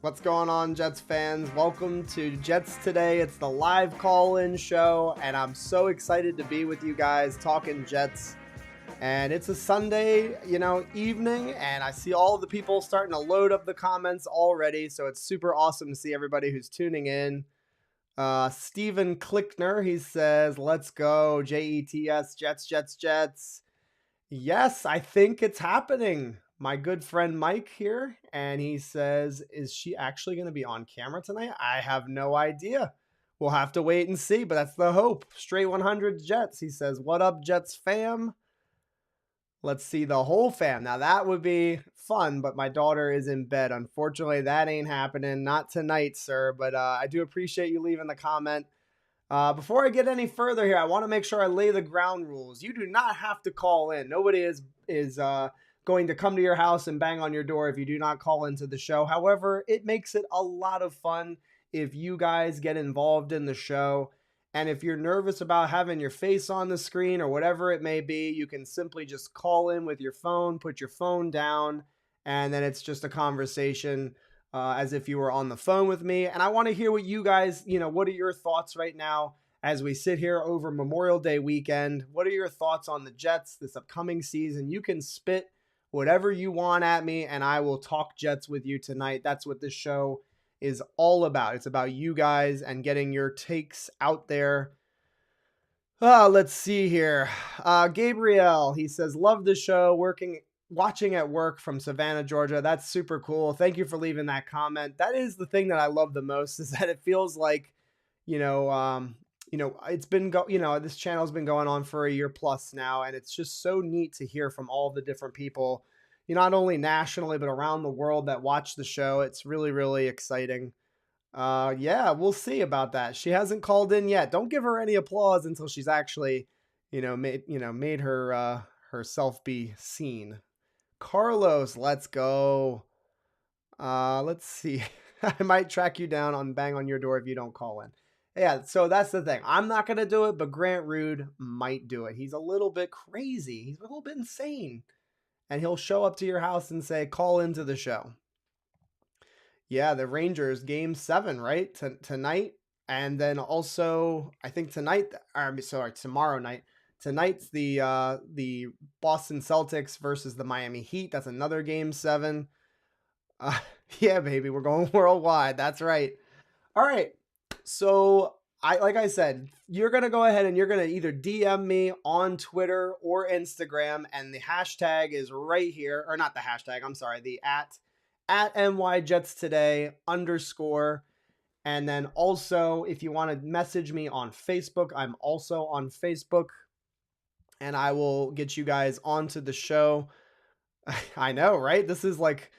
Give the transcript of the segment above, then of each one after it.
What's going on, Jets fans? Welcome to Jets Today. It's the live call-in show, and I'm so excited to be with you guys talking Jets. And it's a Sunday, evening, and I see all the people starting to load up the comments already, so it's super awesome to see everybody who's tuning in. Steven Klickner, he says, let's go, Jets, Jets, Jets, Jets. Yes, I think it's happening. My good friend Mike here, and he says, is she actually going to be on camera tonight? I have no idea. We'll have to wait and see, but that's the hope. Straight 100 Jets. He says, what up, Jets fam? Let's see the whole fam. Now, that would be fun, but my daughter is in bed. Unfortunately, that ain't happening. Not tonight, sir, but I do appreciate you leaving the comment. Before I get any further here, I want to make sure I lay the ground rules. You do not have to call in. Nobody is going to come to your house and bang on your door if you do not call into the show. However, it makes it a lot of fun if you guys get involved in the show. And if you're nervous about having your face on the screen or whatever it may be, you can simply just call in with your phone, put your phone down, and then it's just a conversation as if you were on the phone with me. And I want to hear what you guys, what are your thoughts right now as we sit here over Memorial Day weekend? What are your thoughts on the Jets this upcoming season? You can spit whatever you want at me, and I will talk Jets with you tonight. That's what this show is all about. It's about you guys and getting your takes out there. Let's see here. Gabriel, he says, love the show, watching at work from Savannah, Georgia. That's super cool. Thank you for leaving that comment. That is the thing that I love the most, is that it feels like, it's been this channel's been going on for a year plus now, and it's just so neat to hear from all the different people, not only nationally but around the world that watch the show. It's really, really exciting. Yeah, we'll see about that. She hasn't called in yet. Don't give her any applause until she's actually, made her herself be seen. Carlos, let's go. Let's see. I might track you down on Bang on Your Door if you don't call in. Yeah, so that's the thing. I'm not going to do it, but Grant Rood might do it. He's a little bit crazy. He's a little bit insane. And he'll show up to your house and say, call into the show. Yeah, the Rangers, game 7, right? Tonight. And then also, I think tomorrow night. Tonight's the Boston Celtics versus the Miami Heat. That's another game 7. Yeah, baby, we're going worldwide. That's right. All right. So like I said, you're going to go ahead and you're going to either DM me on Twitter or Instagram, and the hashtag is right here, or not the hashtag, I'm sorry, the at NYJetsToday _. And then also, if you want to message me on Facebook, I'm also on Facebook, and I will get you guys onto the show. I know, right? This is like,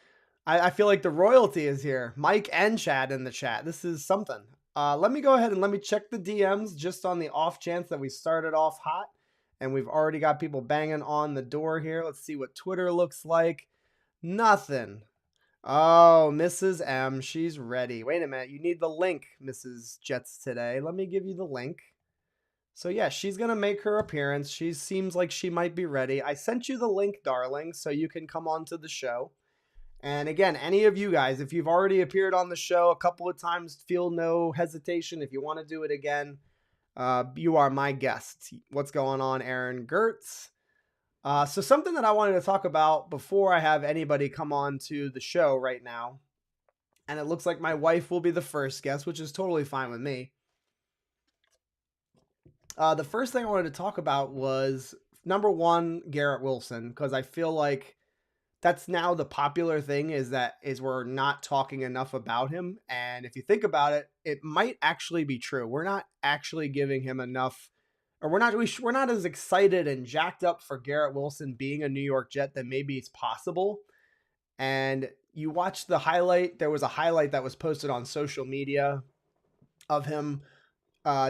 I feel like the royalty is here. Mike and Chad in the chat. This is something. Let me go ahead and let me check the DMs just on the off chance that we started off hot and we've already got people banging on the door here. Let's see what Twitter looks like. Nothing. Oh, Mrs. M, she's ready. Wait a minute. You need the link, Mrs. Jets Today. Let me give you the link. So yeah, she's going to make her appearance. She seems like she might be ready. I sent you the link, darling, so you can come on to the show. And again, any of you guys, if you've already appeared on the show a couple of times, feel no hesitation. If you want to do it again, you are my guest. What's going on, Aaron Gertz? So something that I wanted to talk about before I have anybody come on to the show right now, and it looks like my wife will be the first guest, which is totally fine with me. The first thing I wanted to talk about was, number one, Garrett Wilson, because I feel like that's now the popular thing, is we're not talking enough about him. And if you think about it, it might actually be true. We're not actually giving him enough, or we're not as excited and jacked up for Garrett Wilson being a New York Jet than maybe it's possible. And you watch the highlight. There was a highlight that was posted on social media of him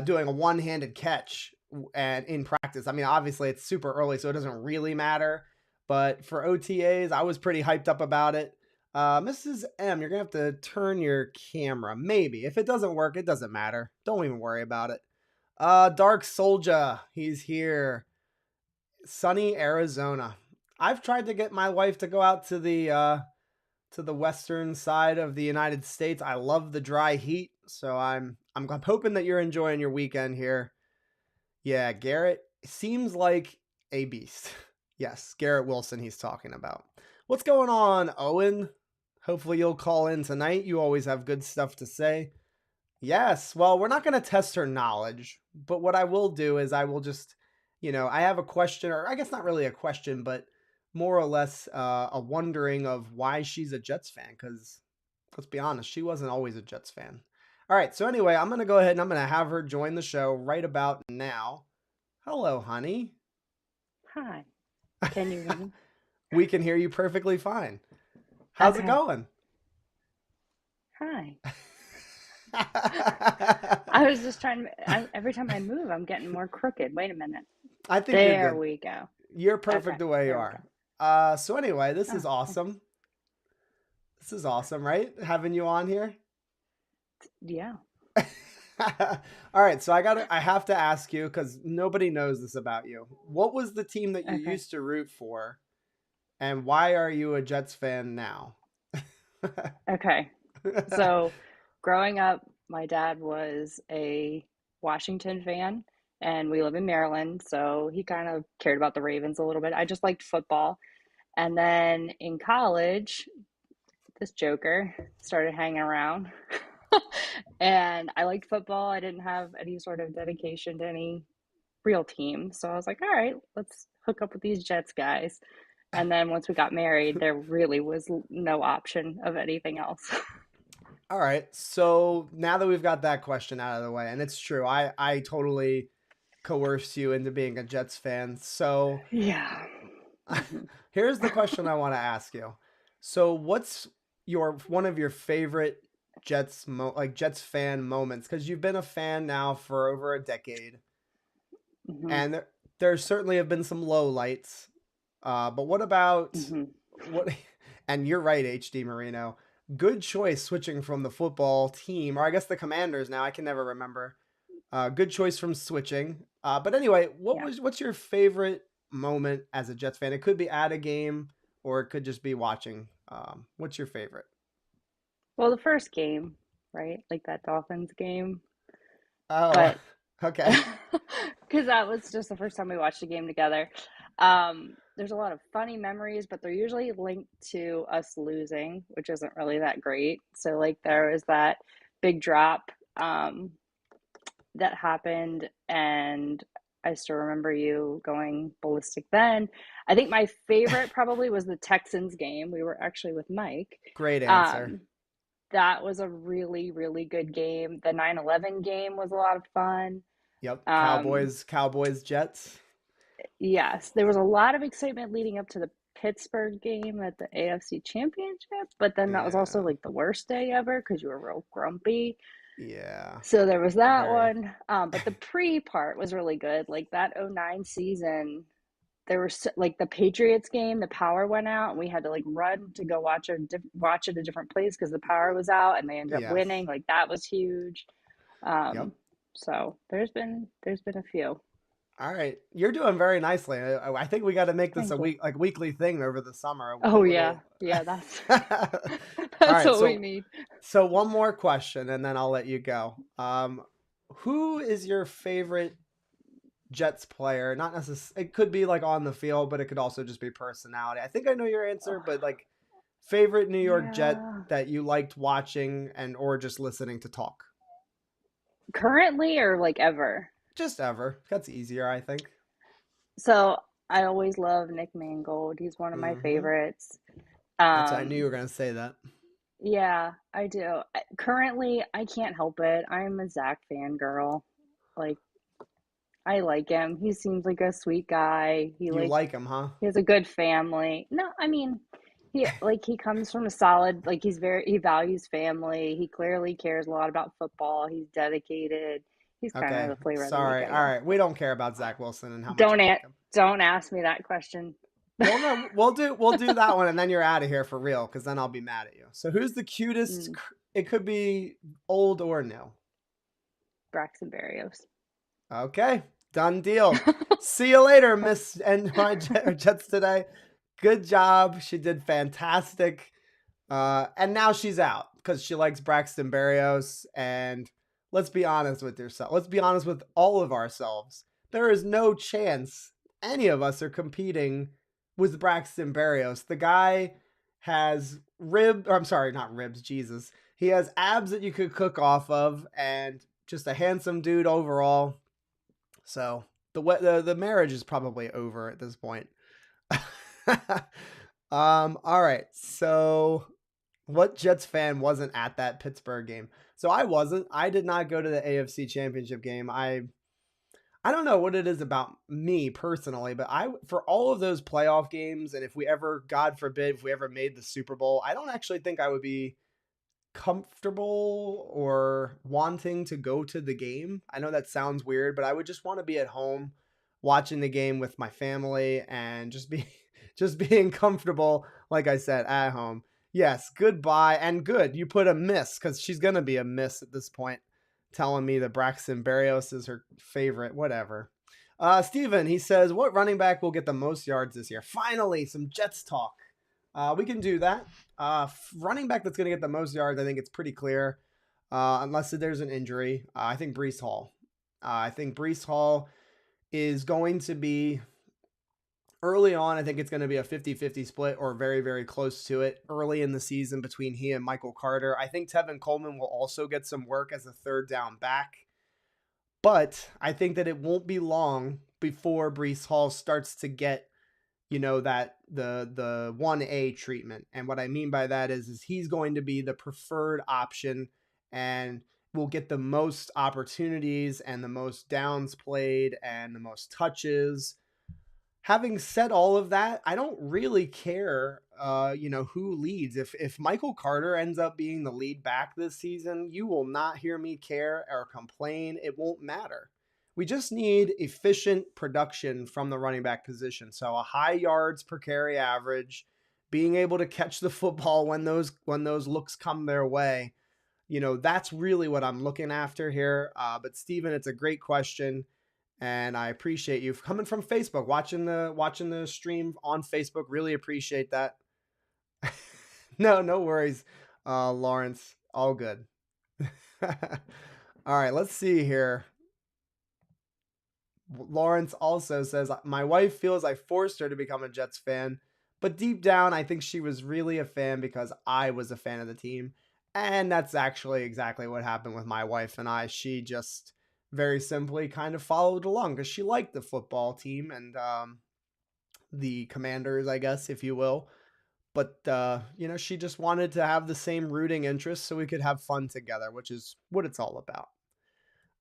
doing a one-handed catch and in practice. I mean, obviously it's super early, so it doesn't really matter. But for OTAs, I was pretty hyped up about it. Mrs. M, you're going to have to turn your camera. Maybe. If it doesn't work, it doesn't matter. Don't even worry about it. Dark Soldier, he's here. Sunny Arizona. I've tried to get my wife to go out to the to the western side of the United States. I love the dry heat, so I'm hoping that you're enjoying your weekend here. Yeah, Garrett seems like a beast. Yes, Garrett Wilson he's talking about. What's going on, Owen? Hopefully you'll call in tonight. You always have good stuff to say. Yes, well, we're not going to test her knowledge, but what I will do is I will just, I have a question, or I guess not really a question, but more or less a wondering of why she's a Jets fan, because let's be honest, she wasn't always a Jets fan. All right, so anyway, I'm going to go ahead and I'm going to have her join the show right about now. Hello, honey. Hi. Can you hear me? We can hear you perfectly fine. How's it going? Hi. I was just every time I move, I'm getting more crooked. Wait a minute. I think there you're good. We go. You're perfect the way you are. So anyway, this is awesome. This is awesome, right? Having you on here. Yeah. All right. So I have to ask you, because nobody knows this about you. What was the team that you used to root for? And why are you a Jets fan now? Okay. So growing up, my dad was a Washington fan, and we live in Maryland. So he kind of cared about the Ravens a little bit. I just liked football. And then in college, this joker started hanging around. And I liked football. I didn't have any sort of dedication to any real team. So I was like, all right, let's hook up with these Jets guys. And then once we got married, there really was no option of anything else. All right. So now that we've got that question out of the way, and it's true, I totally coerced you into being a Jets fan. So yeah. Here's the question I want to ask you. So what's one of your favorite Jets fan moments? Because you've been a fan now for over a decade, and there certainly have been some lowlights. But what about what? And you're right, HD Marino. Good choice switching from the football team, or I guess the Commanders now. I can never remember. Good choice from switching. But anyway, what's your favorite moment as a Jets fan? It could be at a game, or it could just be watching. What's your favorite? Well, the first game, right? Like that Dolphins game. Oh, but, okay. Because that was just the first time we watched a game together. There's a lot of funny memories, but they're usually linked to us losing, which isn't really that great. So like there was that big drop that happened, and I still remember you going ballistic then. I think my favorite probably was the Texans game. We were actually with Mike. Great answer. That was a really, really good game. The 9/11 game was a lot of fun. Yep. Cowboys, Jets. Yes, there was a lot of excitement leading up to the Pittsburgh game at the AFC Championship, but then that was also like the worst day ever because you were real grumpy. Yeah. So there was that one. But the pre part was really good. Like that 09 season, there was like the Patriots game, the power went out, and we had to like run to go watch it at a different place because the power was out, and they ended up winning. Like that was huge. So there's been a few. All right, you're doing very nicely. I think we got to make this weekly thing over the summer. Yeah, that's that's what we need. So one more question, and then I'll let you go. Who is your favorite Jets player? Not necessarily. It could be like on the field, but it could also just be personality. I think I know your answer, but like favorite New York Jet that you liked watching or just listening to talk. Currently or like ever? Just ever. That's easier, I think. So I always love Nick Mangold. He's one of my favorites. I knew you were going to say that. Yeah, I do. Currently, I can't help it. I'm a Zach fangirl. Like, I like him. He seems like a sweet guy. You like him, huh? He has a good family. No, I mean, he comes from a solid, like he values family. He clearly cares a lot about football. He's dedicated. He's kind of the flavor of the week. All right. We don't care about Zach Wilson and how much. Don't ask me that question. Well, no, we'll do that one, and then you're out of here for real, because then I'll be mad at you. So who's the cutest? It could be old or new. Braxton Berrios. Okay, done deal. See you later, Miss NY Jets today. Good job. She did fantastic. And now she's out because she likes Braxton Berrios. And let's be honest with yourself. Let's be honest with all of ourselves. There is no chance any of us are competing with Braxton Berrios. The guy has I'm sorry, not ribs, Jesus. He has abs that you could cook off of, and just a handsome dude overall. So the marriage is probably over at this point. All right. So what Jets fan wasn't at that Pittsburgh game? So I wasn't. I did not go to the AFC Championship game. I don't know what it is about me personally, but I for all of those playoff games, and if we ever, God forbid, if we ever made the Super Bowl, I don't actually think I would be comfortable or wanting to go to the game. I know that sounds weird, but I would just want to be at home watching the game with my family and just be just being comfortable, like I said, at home. Yes, goodbye and good. You put a miss because she's gonna be a miss at this point, telling me that Braxton Berrios is her favorite. Whatever. Steven, he says, what running back will get the most yards this year? Finally, some Jets talk. We can do that. Running back that's going to get the most yards, I think it's pretty clear, unless there's an injury. I think Breece Hall. I think Breece Hall is going to be early on. I think it's going to be a 50-50 split or very, very close to it early in the season between he and Michael Carter. I think Tevin Coleman will also get some work as a third down back. But I think that it won't be long before Breece Hall starts to get, that the 1A treatment. And what I mean by that is he's going to be the preferred option and will get the most opportunities and the most downs played and the most touches. Having said all of that, I don't really care, who leads. If Michael Carter ends up being the lead back this season, you will not hear me care or complain. It won't matter. We just need efficient production from the running back position. So a high yards per carry average, being able to catch the football when those looks come their way. That's really what I'm looking after here. But Steven, it's a great question. And I appreciate you coming from Facebook, watching the stream on Facebook. Really appreciate that. No worries, Lawrence. All good. All right, let's see here. Lawrence also says, my wife feels I forced her to become a Jets fan, but deep down, I think she was really a fan because I was a fan of the team. And that's actually exactly what happened with my wife and I. She just very simply kind of followed along because she liked the football team and the Commanders, I guess, if you will. But, she just wanted to have the same rooting interests so we could have fun together, which is what it's all about.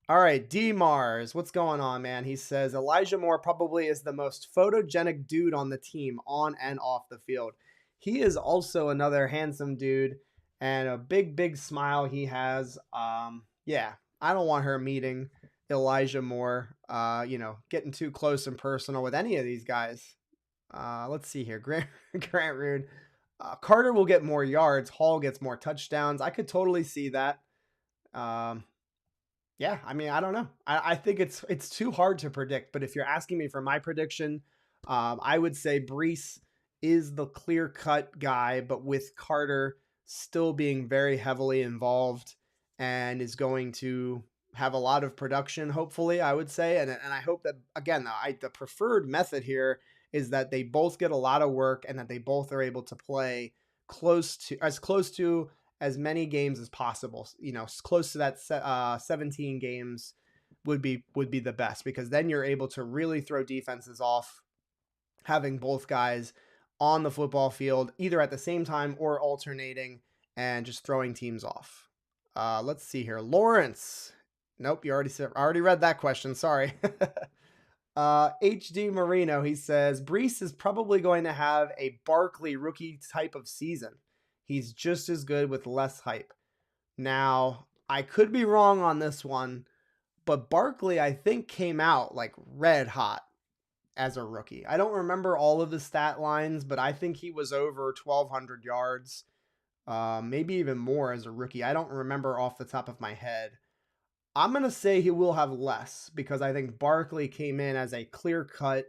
All right, D Mars, what's going on, man? He says Elijah Moore probably is the most photogenic dude on the team, on and off the field. He is also another handsome dude and a big, big smile he has. Yeah, I don't want her meeting Elijah Moore, getting too close and personal with any of these guys. Let's see here. Grant Rood. Carter will get more yards. Hall gets more touchdowns. I could totally see that. Yeah, I mean, I don't know. I think it's too hard to predict. But if you're asking me for my prediction, I would say Breece is the clear-cut guy, but with Carter still being very heavily involved and is going to have a lot of production, hopefully, I would say. And I hope that, again, the preferred method here is that they both get a lot of work and that they both are able to play close to as many games as possible. Close to that 17 games would be the best, because then you're able to really throw defenses off, having both guys on the football field either at the same time or alternating and just throwing teams off. Let's see here. Lawrence. Nope, I already read that question. Sorry. HD Marino, he says, Breece is probably going to have a Barkley rookie type of season. He's just as good with less hype. Now, I could be wrong on this one, but Barkley, I think, came out like red hot as a rookie. I don't remember all of the stat lines, but I think he was over 1,200 yards, maybe even more as a rookie. I don't remember off the top of my head. I'm going to say he will have less because I think Barkley came in as a clear-cut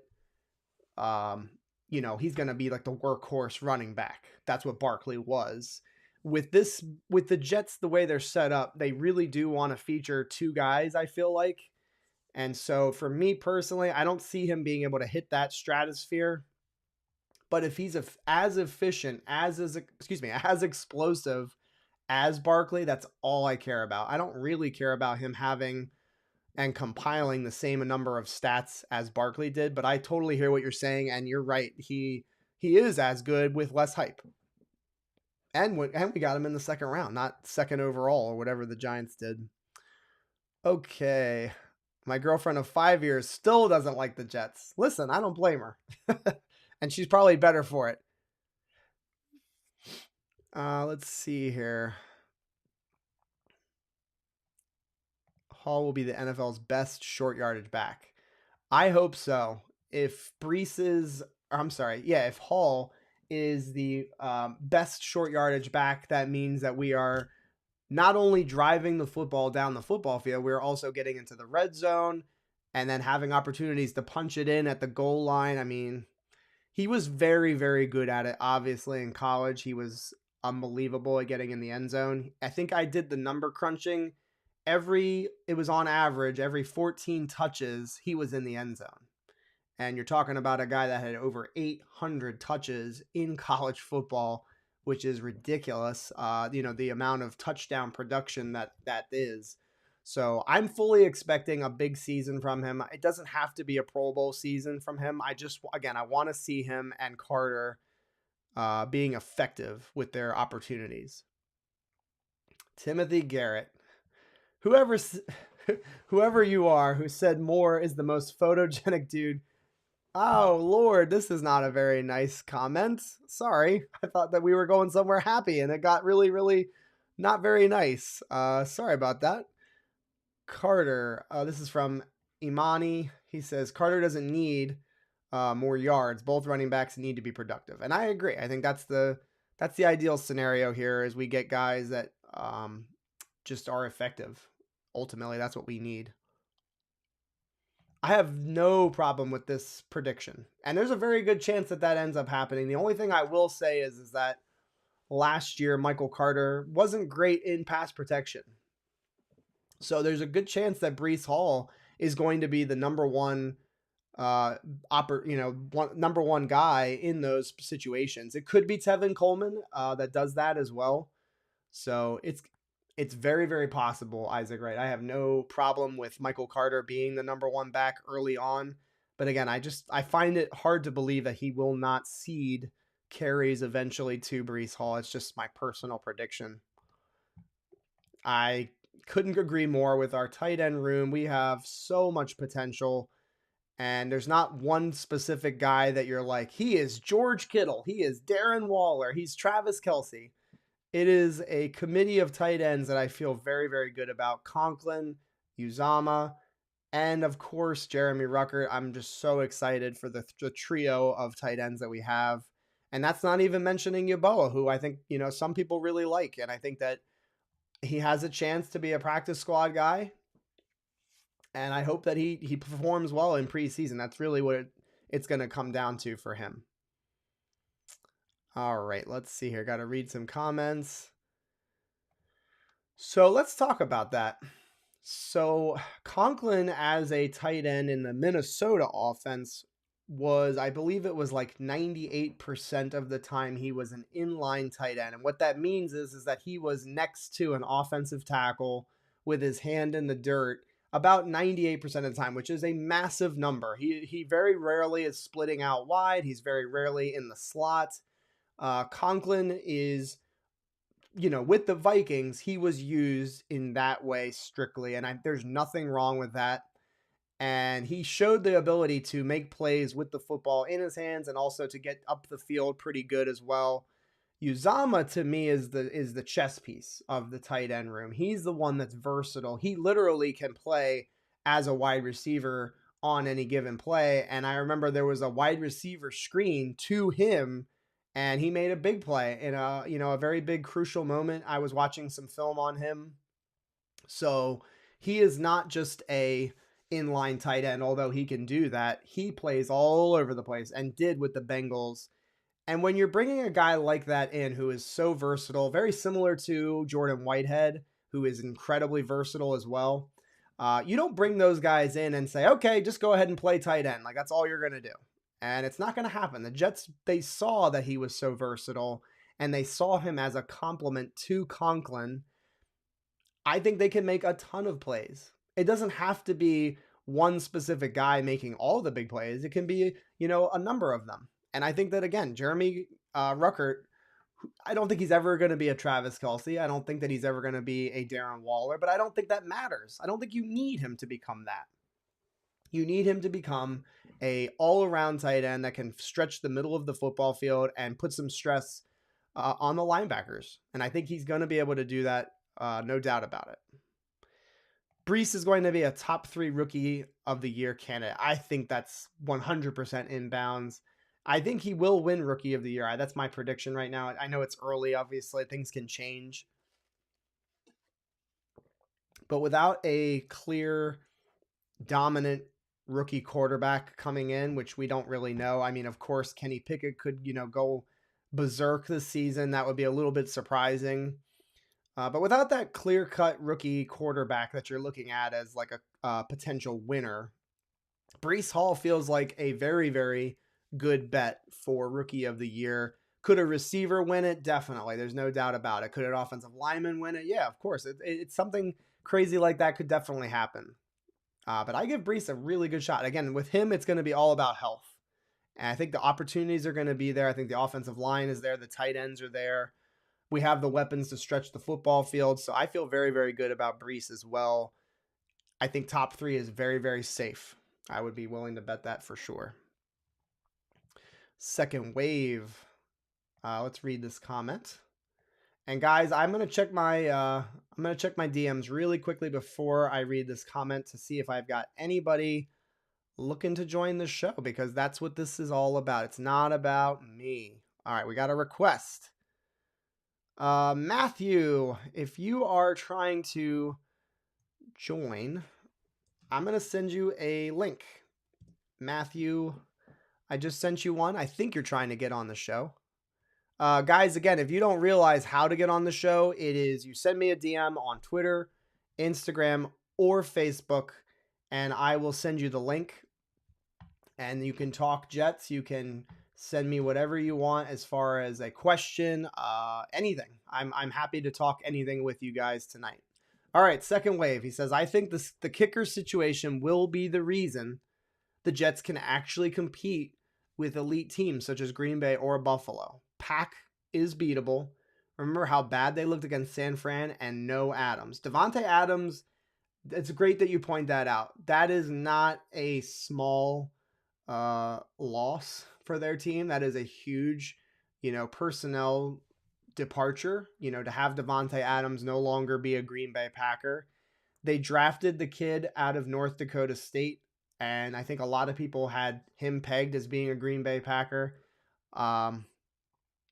he's going to be like the workhorse running back. That's what Barkley was. With the Jets, the way they're set up, they really do want to feature two guys, I feel like. And so for me personally, I don't see him being able to hit that stratosphere. But if he's as efficient, as explosive as Barkley, that's all I care about. I don't really care about him having and compiling the same number of stats as Barkley did, but I totally hear what you're saying, and you're right. He is as good with less hype. And we got him in the second round, not second overall or whatever the Giants did. Okay. My girlfriend of 5 years still doesn't like the Jets. Listen, I don't blame her. And she's probably better for it. Let's see here. Hall will be the NFL's best short yardage back. I hope so. If if Hall is the best short yardage back, that means that we are not only driving the football down the football field, we're also getting into the red zone and then having opportunities to punch it in at the goal line. I mean, he was very, very good at it. Obviously, in college, he was unbelievable at getting in the end zone. I think I did the number crunching. It was on average, every 14 touches, he was in the end zone. And you're talking about a guy that had over 800 touches in college football, which is ridiculous. The amount of touchdown production that is. So I'm fully expecting a big season from him. It doesn't have to be a Pro Bowl season from him. I want to see him and Carter being effective with their opportunities. Timothy Garrett. Whoever you are who said Moore is the most photogenic dude. Oh, Lord, this is not a very nice comment. Sorry. I thought that we were going somewhere happy, and it got really, really not very nice. Sorry about that. Carter. This is from Imani. He says, Carter doesn't need more yards. Both running backs need to be productive. And I agree. I think that's the ideal scenario here is we get guys that just are effective. Ultimately, that's what we need. I have no problem with this prediction. And there's a very good chance that ends up happening. The only thing I will say is that last year, Michael Carter wasn't great in pass protection. So there's a good chance that Breece Hall is going to be the number one number one guy in those situations. It could be Tevin Coleman that does that as well. So it's very, very possible, Isaac, right? I have no problem with Michael Carter being the number one back early on. But again, I find it hard to believe that he will not cede carries eventually to Breece Hall. It's just my personal prediction. I couldn't agree more with our tight end room. We have so much potential. And there's not one specific guy that you're like, he is George Kittle. He is Darren Waller. He's Travis Kelce. It is a committee of tight ends that I feel very, very good about. Conklin, Uzama, and of course, Jeremy Ruckert. I'm just so excited for the trio of tight ends that we have. And that's not even mentioning Yeboah, who I think, some people really like. And I think that he has a chance to be a practice squad guy. And I hope that he performs well in preseason. That's really what it's going to come down to for him. All right, let's see here. Got to read some comments. So let's talk about that. So Conklin as a tight end in the Minnesota offense was, I believe it was like 98% of the time he was an inline tight end. And what that means is that he was next to an offensive tackle with his hand in the dirt about 98% of the time, which is a massive number. He very rarely is splitting out wide. He's very rarely in the slot. Conklin is, with the Vikings, he was used in that way strictly, and there's nothing wrong with that. And he showed the ability to make plays with the football in his hands and also to get up the field pretty good as well. Uzama to me is the chess piece of the tight end room. He's the one that's versatile. He literally can play as a wide receiver on any given play. And I remember there was a wide receiver screen to him, and he made a big play in a very big crucial moment. I was watching some film on him. So he is not just a inline tight end, although he can do that. He plays all over the place and did with the Bengals. And when you're bringing a guy like that in who is so versatile, very similar to Jordan Whitehead, who is incredibly versatile as well, you don't bring those guys in and say, okay, just go ahead and play tight end. Like, that's all you're going to do. And it's not going to happen. The Jets, they saw that he was so versatile, and they saw him as a complement to Conklin. I think they can make a ton of plays. It doesn't have to be one specific guy making all the big plays. It can be, a number of them. And I think that, again, Jeremy Ruckert, I don't think he's ever going to be a Travis Kelce. I don't think that he's ever going to be a Darren Waller, but I don't think that matters. I don't think you need him to become that. You need him to become a all-around tight end that can stretch the middle of the football field and put some stress on the linebackers. And I think he's going to be able to do that, no doubt about it. Breece is going to be a top 3 rookie of the year candidate. I think that's 100% in bounds. I think he will win rookie of the year. That's my prediction right now. I know it's early, obviously. Things can change. But without a clear, dominant rookie quarterback coming in, which we don't really know. I mean, of course, Kenny Pickett could, go berserk this season. That would be a little bit surprising. But without that clear-cut rookie quarterback that you're looking at as like a potential winner, Breece Hall feels like a very, very good bet for rookie of the year. Could a receiver win it? Definitely. There's no doubt about it. Could an offensive lineman win it? Yeah, of course. It's something crazy like that could definitely happen. But I give Breece a really good shot. Again, with him, it's going to be all about health. And I think the opportunities are going to be there. I think the offensive line is there. The tight ends are there. We have the weapons to stretch the football field. So I feel very, very good about Breece as well. I think top 3 is very, very safe. I would be willing to bet that for sure. Second wave. Let's read this comment. And guys, I'm gonna check my DMs really quickly before I read this comment to see if I've got anybody looking to join the show, because that's what this is all about. It's not about me. All right, we got a request. Matthew, if you are trying to join, I'm gonna send you a link. Matthew, I just sent you one. I think you're trying to get on the show. Guys, again, if you don't realize how to get on the show, it is you send me a DM on Twitter, Instagram, or Facebook, and I will send you the link. And you can talk Jets. You can send me whatever you want as far as a question, anything. I'm happy to talk anything with you guys tonight. All right, second wave. He says, I think the kicker situation will be the reason the Jets can actually compete with elite teams such as Green Bay or Buffalo. Pack is beatable. Remember how bad they looked against San Fran, and no Adams. Devontae Adams, it's great that you point that out. That is not a small loss for their team. That is a huge, personnel departure, to have Devontae Adams no longer be a Green Bay Packer. They drafted the kid out of North Dakota State, and I think a lot of people had him pegged as being a Green Bay Packer.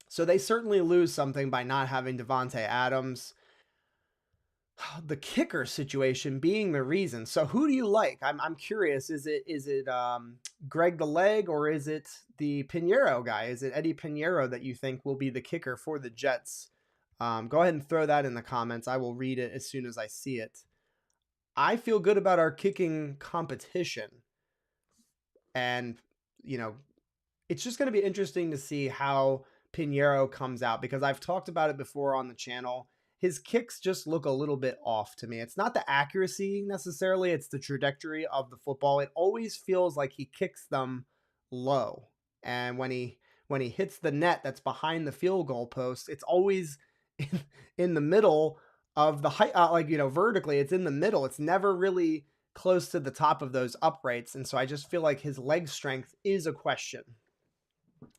So they certainly lose something by not having Devontae Adams. The kicker situation being the reason. So who do you like? I'm curious. Is it Greg the Leg, or is it the Pinheiro guy? Is it Eddie Pinheiro that you think will be the kicker for the Jets? Go ahead and throw that in the comments. I will read it as soon as I see it. I feel good about our kicking competition. And, it's just going to be interesting to see how Pinheiro comes out, because I've talked about it before on the channel. His kicks just look a little bit off to me. It's not the accuracy necessarily, it's the trajectory of the football. It always feels like he kicks them low. And when he hits the net that's behind the field goal post, it's always in the middle of the height, vertically, it's in the middle. It's never really close to the top of those uprights. And so I just feel like his leg strength is a question.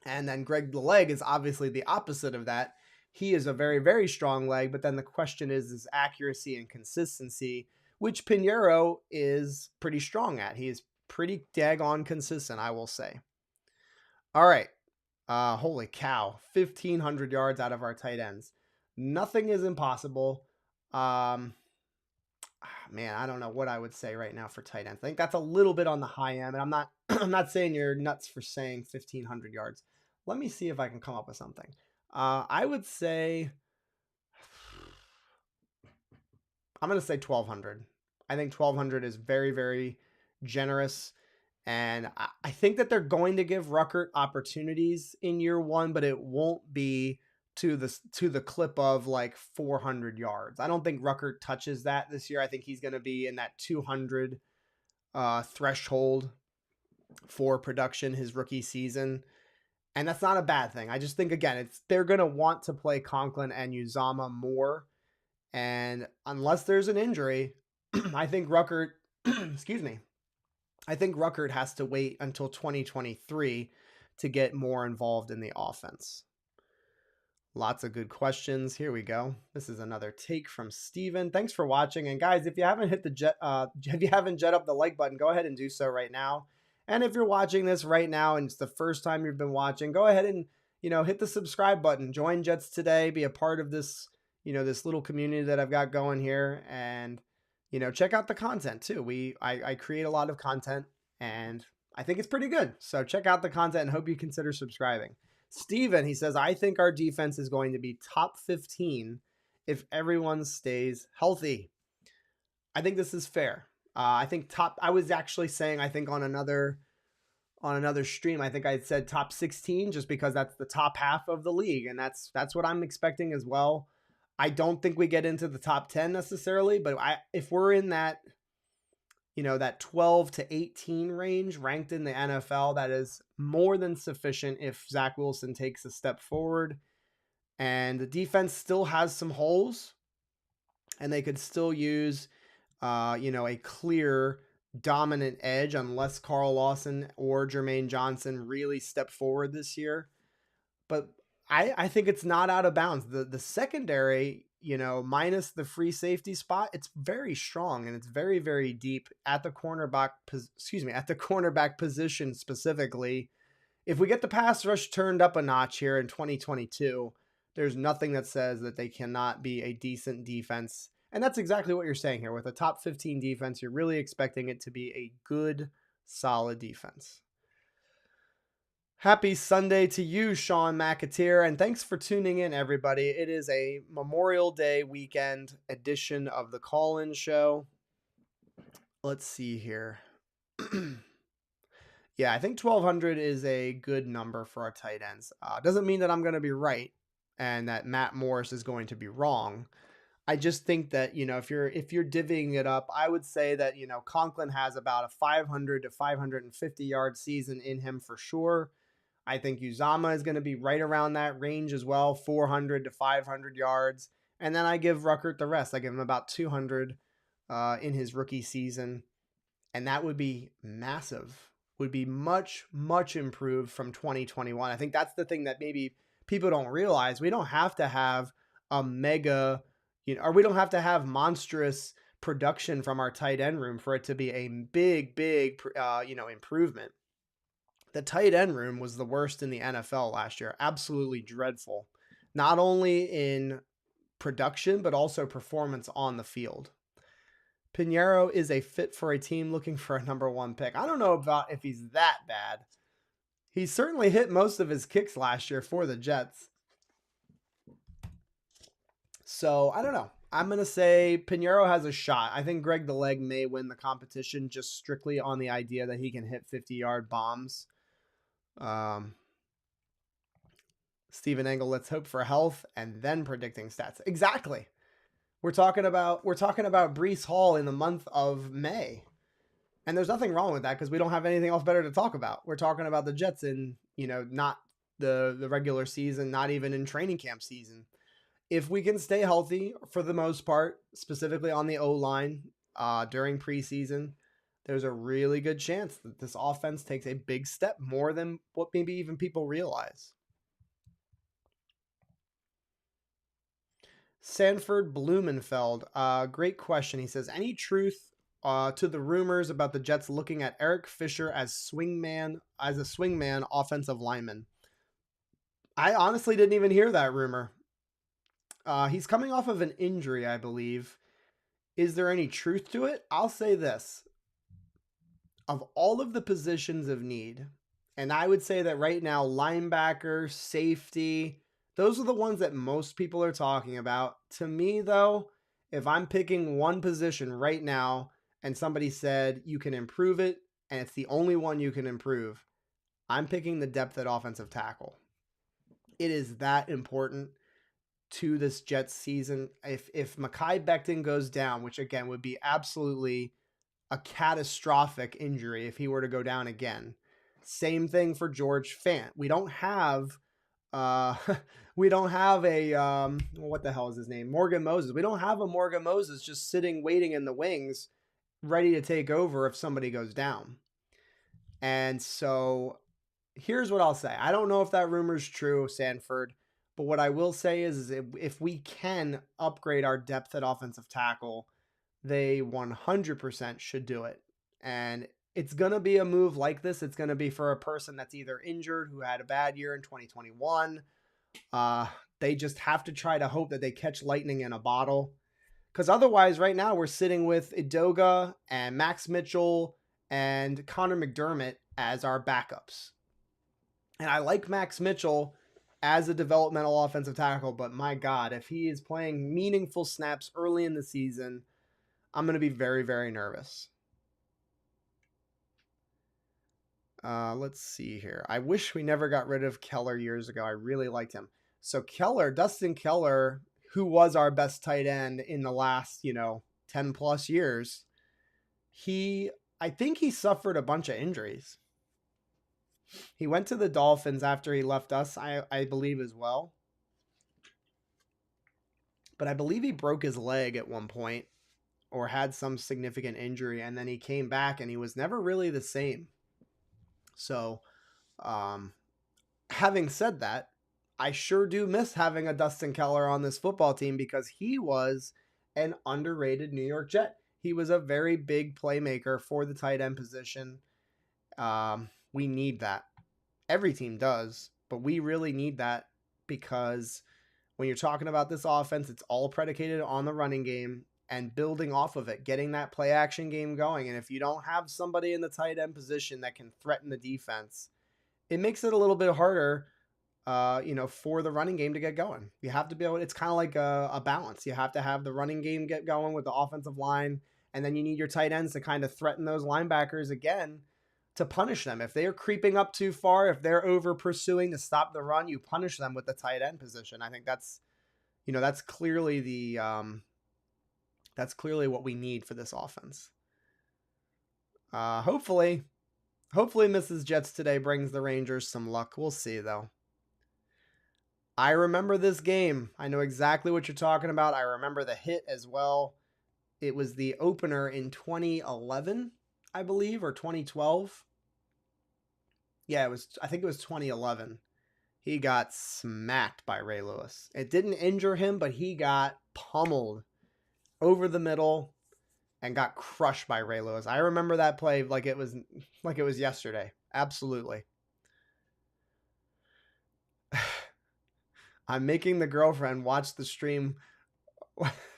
And then Greg the Leg is obviously the opposite of that. He is a very, very strong leg, but then the question is accuracy and consistency, which Pinheiro is pretty strong at. He is pretty daggone consistent, I will say. All right. Holy cow. 1,500 yards out of our tight ends. Nothing is impossible. Man, I don't know what I would say right now for tight ends. I think that's a little bit on the high end, and I'm not I'm not saying you're nuts for saying 1,500 yards. Let me see if I can come up with something. I would say I'm going to say 1,200. I think 1,200 is very, very generous. And I think that they're going to give Ruckert opportunities in year one, but it won't be to the clip of like 400 yards. I don't think Ruckert touches that this year. I think he's going to be in that 200 threshold for production his rookie season. And that's not a bad thing. I just think, again, they're going to want to play Conklin and Uzama more. And unless there's an injury, I think Ruckert, excuse me, I think Ruckert has to wait until 2023 to get more involved in the offense. Lots of good questions. Here we go. This is another take from Steven. Thanks for watching. And guys, if you haven't hit the jet up the like button, go ahead and do so right now. And if you're watching this right now and it's the first time you've been watching, go ahead and, hit the subscribe button. Join Jets Today. Be a part of this, this little community that I've got going here. And, check out the content too. I create a lot of content and I think it's pretty good. So check out the content and hope you consider subscribing. Steven, he says, I think our defense is going to be top 15 if everyone stays healthy. I think this is fair. I was actually saying, I think on another stream, I think I said top 16 just because that's the top half of the league. And that's what I'm expecting as well. I don't think we get into the top 10 necessarily, but if we're in that, that 12 to 18 range ranked in the NFL, that is more than sufficient if Zach Wilson takes a step forward. And the defense still has some holes, and they could still use, a clear dominant edge unless Carl Lawson or Jermaine Johnson really step forward this year. But I think it's not out of bounds. The secondary, minus the free safety spot, it's very strong and it's very, very deep at the cornerback position specifically. If we get the pass rush turned up a notch here in 2022, there's nothing that says that they cannot be a decent defense. And that's exactly what you're saying here. With a top 15 defense, you're really expecting it to be a good, solid defense. Happy Sunday to you, Sean McAteer, and thanks for tuning in, everybody. It is a Memorial Day weekend edition of the Call-In Show. Let's see here. Yeah, I think 1,200 is a good number for our tight ends. Doesn't mean that I'm going to be right and that Matt Morris is going to be wrong. I just think that, if you're divvying it up, I would say that, Conklin has about a 500 to 550 yard season in him for sure. I think Uzama is going to be right around that range as well, 400 to 500 yards. And then I give Ruckert the rest. I give him about 200 in his rookie season. And that would be massive, would be much, much improved from 2021. I think that's the thing that maybe people don't realize. We don't have to have a mega, or we don't have to have monstrous production from our tight end room for it to be a big, big, improvement. The tight end room was the worst in the NFL last year. Absolutely dreadful. Not only in production, but also performance on the field. Pinheiro is a fit for a team looking for a number one pick. I don't know about if he's that bad. He certainly hit most of his kicks last year for the Jets. So, I don't know. I'm going to say Pinheiro has a shot. I think Greg the Leg may win the competition just strictly on the idea that he can hit 50-yard bombs. Stephen Engel, let's hope for health and then predicting stats. Exactly. We're talking about Breece Hall in the month of May. And there's nothing wrong with that because we don't have anything else better to talk about. We're talking about the Jets in, not the regular season, not even in training camp season. If we can stay healthy for the most part, specifically on the O-line during preseason, there's a really good chance that this offense takes a big step more than what maybe even people realize. Sanford Blumenfeld, great question. He says, any truth to the rumors about the Jets looking at Eric Fisher as a swingman offensive lineman? I honestly didn't even hear that rumor. He's coming off of an injury, I believe. Is there any truth to it? I'll say this. Of all of the positions of need, and I would say that right now, linebacker, safety, those are the ones that most people are talking about. To me, though, if I'm picking one position right now and somebody said you can improve it and it's the only one you can improve, I'm picking the depth at offensive tackle. It is that important to this Jets season. If Mekhi Becton goes down, which again would be absolutely a catastrophic injury if he were to go down again. Same thing for George Fant. We don't have uh we don't have a what the hell is his name? Morgan Moses. We don't have a Morgan Moses just sitting waiting in the wings ready to take over if somebody goes down. And so here's what I'll say. I don't know if that rumor's true, Sanford, but what I will say is if we can upgrade our depth at offensive tackle, they 100% should do it. And it's going to be a move like this. It's going to be for a person that's either injured, who had a bad year in 2021. They just have to try to hope that they catch lightning in a bottle. Because otherwise, right now, we're sitting with Idoga and Max Mitchell and Connor McDermott as our backups. And I like Max Mitchell as a developmental offensive tackle, but my God, if he is playing meaningful snaps early in the season, I'm going to be very, very nervous. Let's see here. I wish we never got rid of Keller years ago. I really liked him. So Dustin Keller, who was our best tight end in the last, 10 plus years, I think he suffered a bunch of injuries. He went to the Dolphins after he left us, I believe as well. But I believe he broke his leg at one point or had some significant injury, and then he came back and he was never really the same. So, having said that, I sure do miss having a Dustin Keller on this football team because he was an underrated New York Jet. He was a very big playmaker for the tight end position. We need that. Every team does, but we really need that because when you're talking about this offense, it's all predicated on the running game and building off of it, getting that play action game going. And if you don't have somebody in the tight end position that can threaten the defense, it makes it a little bit harder, for the running game to get going. You have to be able, it's kind of like a balance. You have to have the running game get going with the offensive line, and then you need your tight ends to kind of threaten those linebackers again to punish them. If they are creeping up too far, if they're over pursuing to stop the run, you punish them with the tight end position. I think that's clearly that's clearly what we need for this offense. Hopefully Mrs. Jets today brings the Rangers some luck. We'll see, though. I remember this game. I know exactly what you're talking about. I remember the hit as well. It was the opener in 2011, I believe, or 2012. Yeah, I think it was 2011. He got smacked by Ray Lewis. It didn't injure him, but he got pummeled over the middle and got crushed by Ray Lewis. I remember that play like it was yesterday. Absolutely. I'm making the girlfriend watch the stream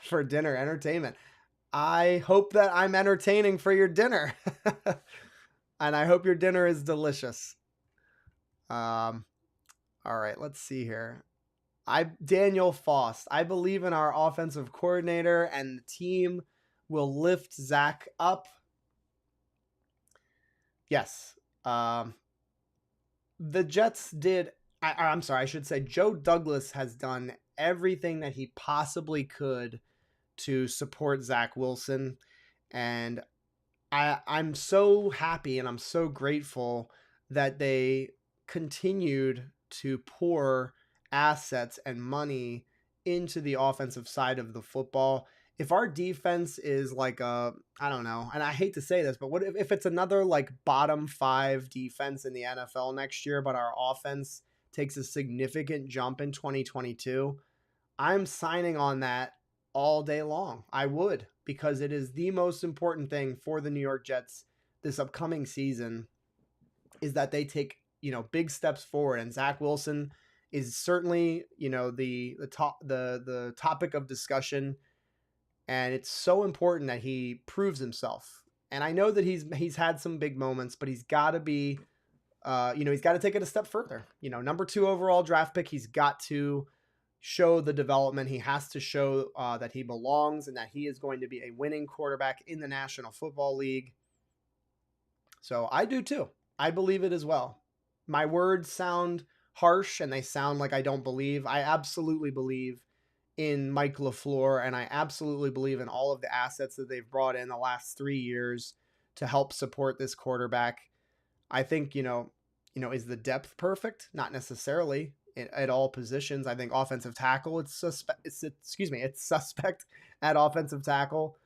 for dinner entertainment. I hope that I'm entertaining for your dinner. And I hope your dinner is delicious. All right, let's see here. Daniel Faust. I believe in our offensive coordinator and the team will lift Zach up. Yes. The Jets did. I'm sorry. I should say Joe Douglas has done everything that he possibly could to support Zach Wilson. And I'm so happy and I'm so grateful that they continued to pour assets and money into the offensive side of the football. If our defense is like I don't know, and I hate to say this, but what if it's another like bottom 5 defense in the NFL next year, but our offense takes a significant jump in 2022, I'm signing on that all day long. I would, because it is the most important thing for the New York Jets this upcoming season is that they take, big steps forward. And Zach Wilson is certainly, the topic of discussion. And it's so important that he proves himself. And I know that he's had some big moments, but he's got to be, he's got to take it a step further. Number 2 overall draft pick, he's got to show the development. He has to show that he belongs and that he is going to be a winning quarterback in the National Football League. So I do too. I believe it as well. My words sound harsh and they sound like I don't believe. I absolutely believe in Mike LaFleur, and I absolutely believe in all of the assets that they've brought in the last 3 years to help support this quarterback. I think, is the depth perfect? Not necessarily at all positions. I think offensive tackle, it's suspect at offensive tackle,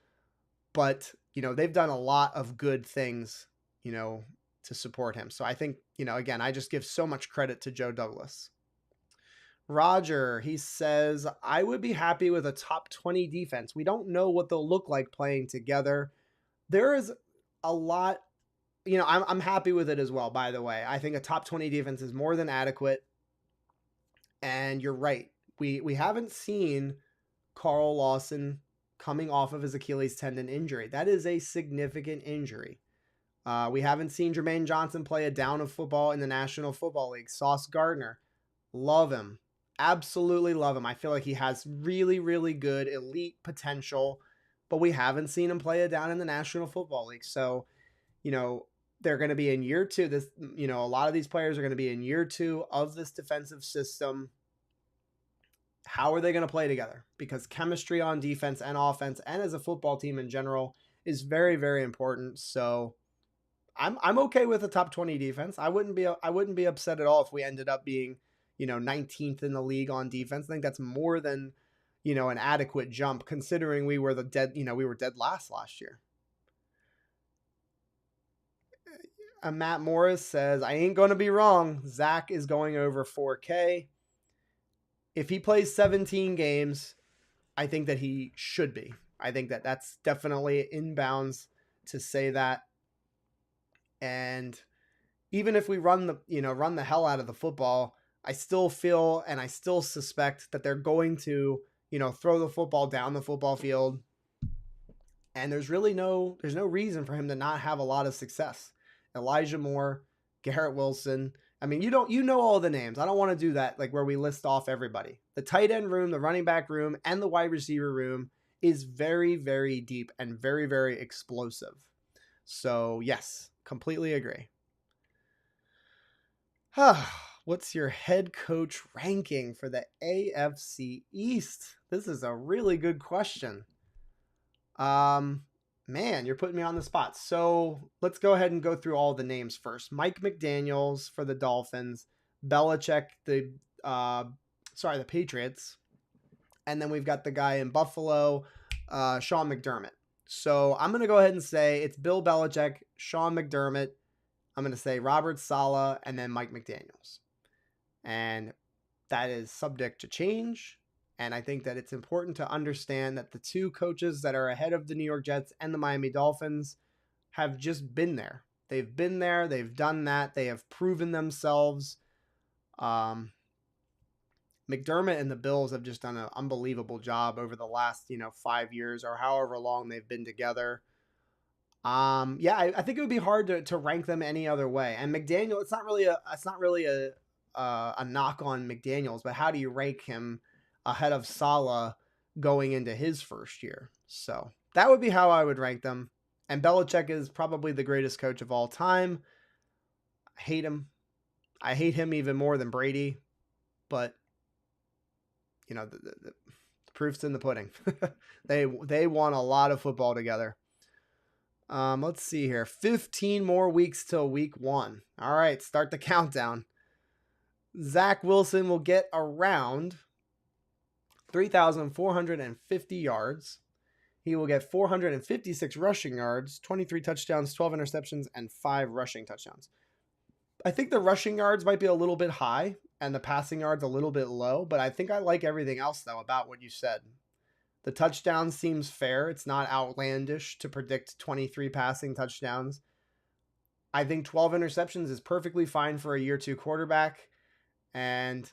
but they've done a lot of good things, to support him. So I think, again, I just give so much credit to Joe Douglas. Roger, he says, I would be happy with a top 20 defense. We don't know what they'll look like playing together. There is a lot, I'm happy with it as well, by the way. I think a top 20 defense is more than adequate. And you're right. We haven't seen Carl Lawson coming off of his Achilles tendon injury. That is a significant injury. We haven't seen Jermaine Johnson play a down of football in the National Football League. Sauce Gardner, love him. Absolutely love him. I feel like he has really, really good elite potential, but we haven't seen him play a down in the National Football League. So, they're going to be in year 2. A lot of these players are going to be in year 2 of this defensive system. How are they going to play together? Because chemistry on defense and offense and as a football team in general is very, very important. So I'm okay with a top 20 defense. I wouldn't be upset at all if we ended up being, 19th in the league on defense. I think that's more than, an adequate jump considering we were dead last year. Matt Morris says, I ain't going to be wrong. Zach is going over 4K. If he plays 17 games, I think that he should be. I think that that's definitely in bounds to say that. And even if we run the hell out of the football, I still feel and I still suspect that they're going to, throw the football down the football field. And there's no reason for him to not have a lot of success. Elijah Moore, Garrett Wilson. I mean, you know all the names. I don't want to do that like where we list off everybody. The tight end room, the running back room, and the wide receiver room is very, very deep and very, very explosive. So yes, completely agree. What's your head coach ranking for the AFC East? This is a really good question. Man, you're putting me on the spot. So let's go ahead and go through all the names first. Mike McDaniels for the Dolphins, Belichick, the Patriots, and then we've got the guy in Buffalo, Sean McDermott. So I'm going to go ahead and say it's Bill Belichick, Sean McDermott. I'm going to say Robert Saleh, and then Mike McDaniels. And that is subject to change. And I think that it's important to understand that the two coaches that are ahead of the New York Jets and the Miami Dolphins have just been there. They've been there. They've done that. They have proven themselves. McDermott and the Bills have just done an unbelievable job over the last, 5 years or however long they've been together. I think it would be hard to rank them any other way. And McDaniel, it's not really a knock on McDaniels, but how do you rank him ahead of Saleh going into his first year? So that would be how I would rank them. And Belichick is probably the greatest coach of all time. I hate him. I hate him even more than Brady, but the proof's in the pudding. They won a lot of football together. Let's see here. 15 more weeks till week 1. All right, start the countdown. Zach Wilson will get around 3,450 yards. He will get 456 rushing yards, 23 touchdowns, 12 interceptions, and 5 rushing touchdowns. I think the rushing yards might be a little bit high and the passing yards a little bit low, but I think I like everything else, though, about what you said. The touchdown seems fair. It's not outlandish to predict 23 passing touchdowns. I think 12 interceptions is perfectly fine for a year 2 quarterback. And,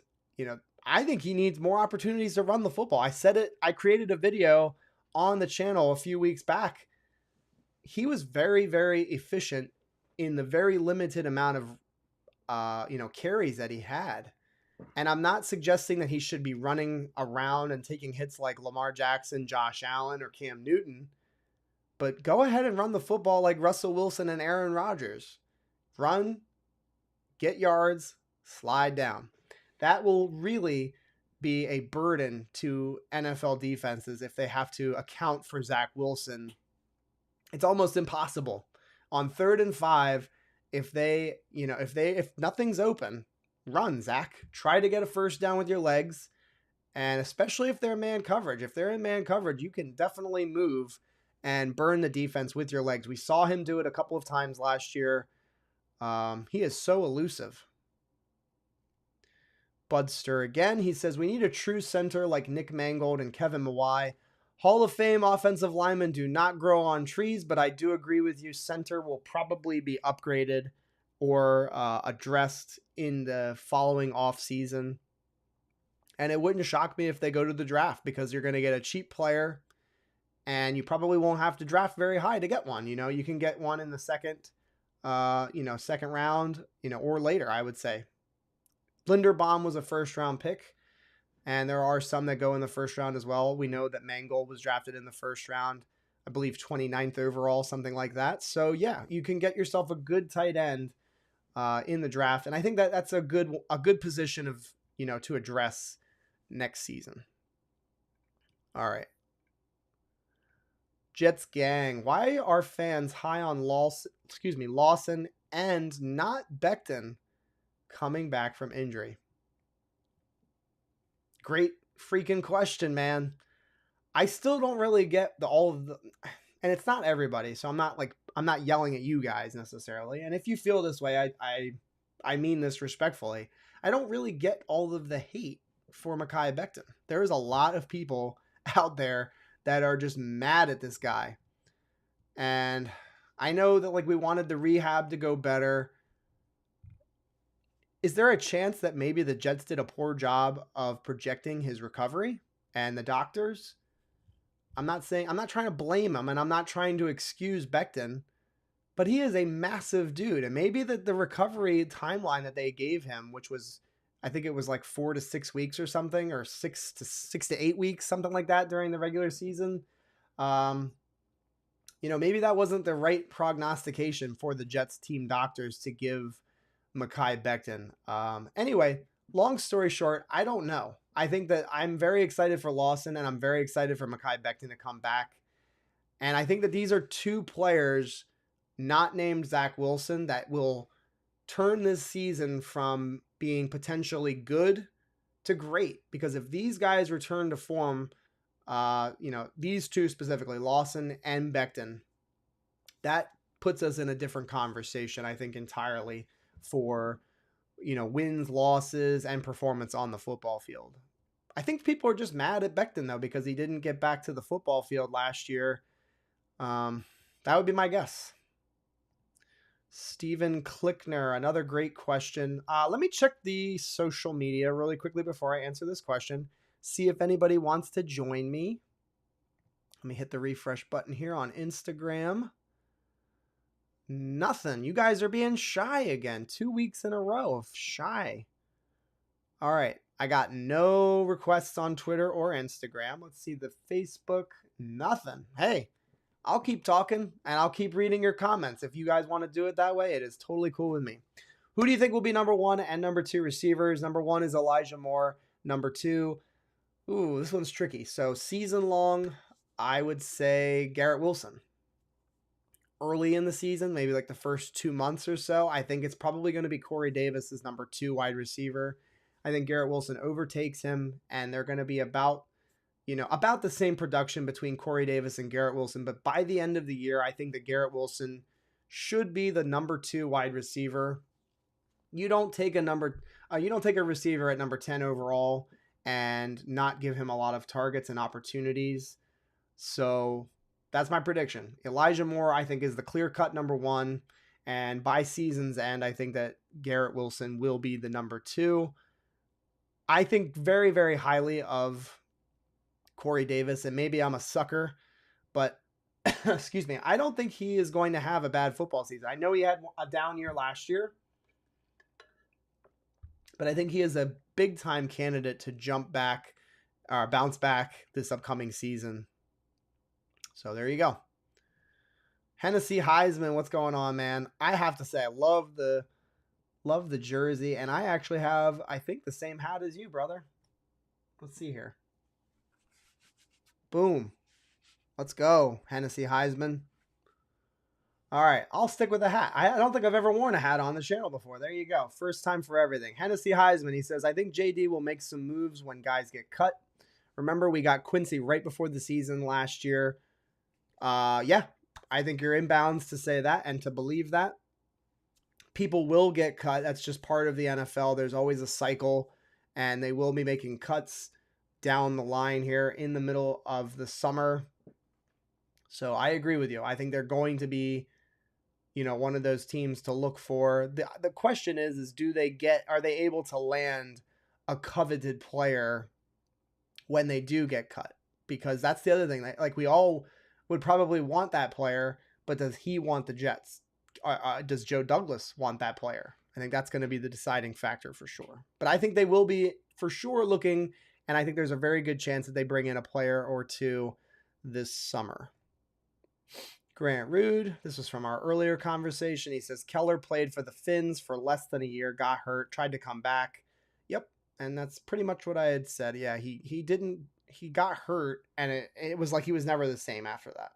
I think he needs more opportunities to run the football. I said it. I created a video on the channel a few weeks back, he was very, very efficient in the very limited amount of carries that he had. And I'm not suggesting that he should be running around and taking hits like Lamar Jackson, Josh Allen, or Cam Newton, but go ahead and run the football like Russell Wilson and Aaron Rodgers. Run, get yards, slide down. That will really be a burden to NFL defenses if they have to account for Zach Wilson. It's almost impossible. On 3rd and 5, if nothing's open, run, Zach. Try to get a first down with your legs. And especially if they're man coverage. If they're in man coverage, you can definitely move and burn the defense with your legs. We saw him do it a couple of times last year. He is so elusive. Budster again. He says, we need a true center like Nick Mangold and Kevin Mawai. Hall of Fame offensive linemen do not grow on trees, but I do agree with you. Center will probably be upgraded or addressed in the following offseason. And it wouldn't shock me if they go to the draft because you're going to get a cheap player and you probably won't have to draft very high to get one. You can get one in the second round, or later, I would say. Linderbaum was a first round pick. And there are some that go in the first round as well. We know that Mangold was drafted in the first round, I believe 29th overall, something like that. So yeah, you can get yourself a good tight end in the draft. And I think that that's a good position of, to address next season. All right. Jets gang. Why are fans high on Lawson and not Becton coming back from injury? Great freaking question, man. I still don't really get and it's not everybody, so I'm not yelling at you guys necessarily. And if you feel this way, I mean this respectfully. I don't really get all of the hate for Mekhi Becton. There's a lot of people out there that are just mad at this guy. And I know that we wanted the rehab to go better. Is there a chance that maybe the Jets did a poor job of projecting his recovery and the doctors? I'm not trying to blame him, and I'm not trying to excuse Becton, but he is a massive dude. And maybe the recovery timeline that they gave him, which was, I think it was 4 to 6 weeks or something, or 6 to 8 weeks, something like that during the regular season. Maybe that wasn't the right prognostication for the Jets team doctors to give Mekhi Becton. Anyway, long story short, I don't know. I think that I'm very excited for Lawson and I'm very excited for Mekhi Becton to come back. And I think that these are two players not named Zach Wilson that will turn this season from being potentially good to great. Because if these guys return to form, these two specifically, Lawson and Becton, that puts us in a different conversation, I think, entirely for, wins, losses, and performance on the football field. I think people are just mad at Becton, though, because he didn't get back to the football field last year. That would be my guess. Steven Klickner, another great question. Let me check the social media really quickly before I answer this question. See if anybody wants to join me. Let me hit the refresh button here on Instagram. Nothing. You guys are being shy again. 2 weeks in a row of shy. All right. I got no requests on Twitter or Instagram. Let's see the Facebook. Nothing. Hey, I'll keep talking and I'll keep reading your comments. If you guys want to do it that way, it is totally cool with me. Who do you think will be number 1 and number 2 receivers? Number 1 is Elijah Moore. Number 2, this one's tricky. So season long, I would say Garrett Wilson. Early in the season, maybe the first 2 months or so, I think it's probably going to be Corey Davis as number 2 wide receiver. I think Garrett Wilson overtakes him, and they're going to be about the same production between Corey Davis and Garrett Wilson. But by the end of the year, I think that Garrett Wilson should be the number 2 wide receiver. You don't take a receiver at number 10 overall and not give him a lot of targets and opportunities. So that's my prediction. Elijah Moore, I think, is the clear-cut number 1. And by season's end, I think that Garrett Wilson will be the number 2. I think very, very highly of Corey Davis, and maybe I'm a sucker, but excuse me, I don't think he is going to have a bad football season. I know he had a down year last year, but I think he is a big time candidate to jump back or bounce back this upcoming season. So there you go. Hennessy Heisman, what's going on, man? I have to say, I love the jersey, and I actually have, I think, the same hat as you, brother. Let's see here. Boom. Let's go, Hennessy Heisman. All right, I'll stick with the hat. I don't think I've ever worn a hat on the channel before. There you go. First time for everything. Hennessy Heisman, he says, I think JD will make some moves when guys get cut. Remember, we got Quincy right before the season last year. Yeah, I think you're in bounds to say that and to believe that. People will get cut. That's just part of the NFL. There's always a cycle, and they will be making cuts down the line here in the middle of the summer. So I agree with you. I think they're going to be, one of those teams to look for. The question is are they able to land a coveted player when they do get cut? Because that's the other thing. Like, we all would probably want that player, but does he want the Jets? Does Joe Douglas want that player? I think that's going to be the deciding factor for sure. But I think they will be for sure looking, and I think there's a very good chance that they bring in a player or two this summer. Grant Rood, this was from our earlier conversation. He says, Keller played for the Finns for less than a year, got hurt, tried to come back. Yep, and that's pretty much what I had said. Yeah, he got hurt, and it was like he was never the same after that.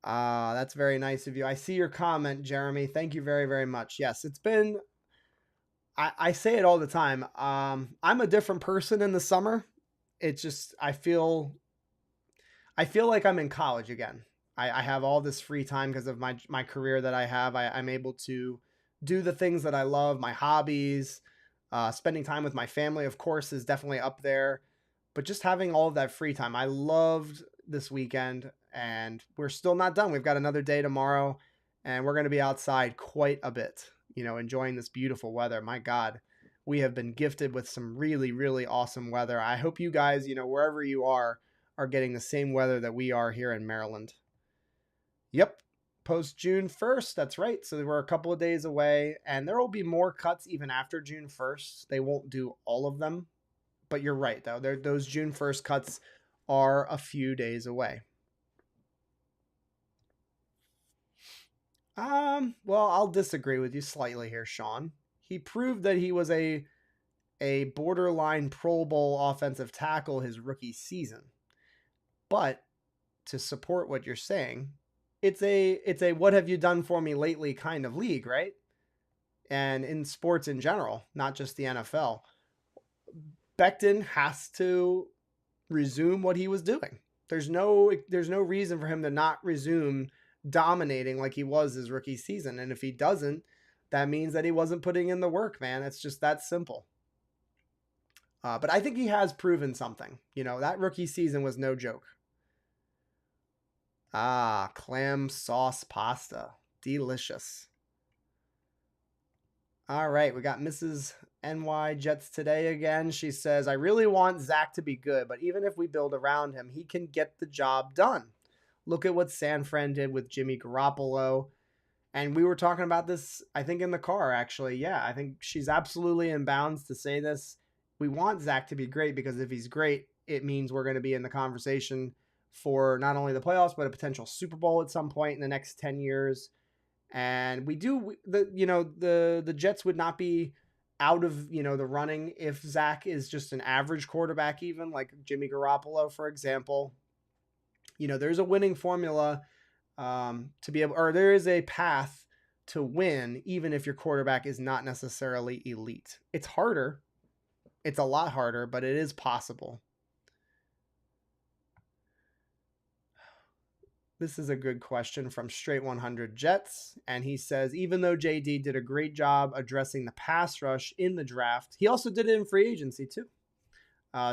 That's very nice of you. I see your comment, Jeremy. Thank you very, very much. Yes, it's been, I say it all the time. I'm a different person in the summer. It's just, I feel like I'm in college again. I have all this free time because of my career that I have. I'm able to do the things that I love, my hobbies, spending time with my family, of course, is definitely up there. But just having all of that free time, I loved this weekend, and we're still not done. We've got another day tomorrow, and we're going to be outside quite a bit, enjoying this beautiful weather. My God, we have been gifted with some really, really awesome weather. I hope you guys, wherever you are getting the same weather that we are here in Maryland. Yep, post June 1st, that's right. So we're a couple of days away, and there will be more cuts even after June 1st. They won't do all of them, but you're right, though. Those June 1st cuts are a few days away. Well, I'll disagree with you slightly here, Sean. He proved that he was a borderline Pro Bowl offensive tackle his rookie season. But to support what you're saying, it's a what have you done for me lately kind of league, right? And in sports in general, not just the NFL. Becton has to resume what he was doing. There's no reason for him to not resume dominating like he was his rookie season. And if he doesn't, that means that he wasn't putting in the work, man. It's just that simple. But I think he has proven something. That rookie season was no joke. Clam sauce pasta. Delicious. All right, we got Mrs. NY Jets today again. She says, I really want Zach to be good, but even if we build around him, he can get the job done. Look at what San Fran did with Jimmy Garoppolo. And we were talking about this, I think, in the car, actually. Yeah, I think she's absolutely in bounds to say this. We want Zach to be great because if he's great, it means we're going to be in the conversation for not only the playoffs, but a potential Super Bowl at some point in the next 10 years. And the Jets would not be out of, the running if Zach is just an average quarterback, even like Jimmy Garoppolo, for example. There's a winning formula to be able, or there is a path to win, even if your quarterback is not necessarily elite. It's harder. It's a lot harder, but it is possible. This is a good question from Straight 100 Jets. And he says, even though JD did a great job addressing the pass rush in the draft, he also did it in free agency too.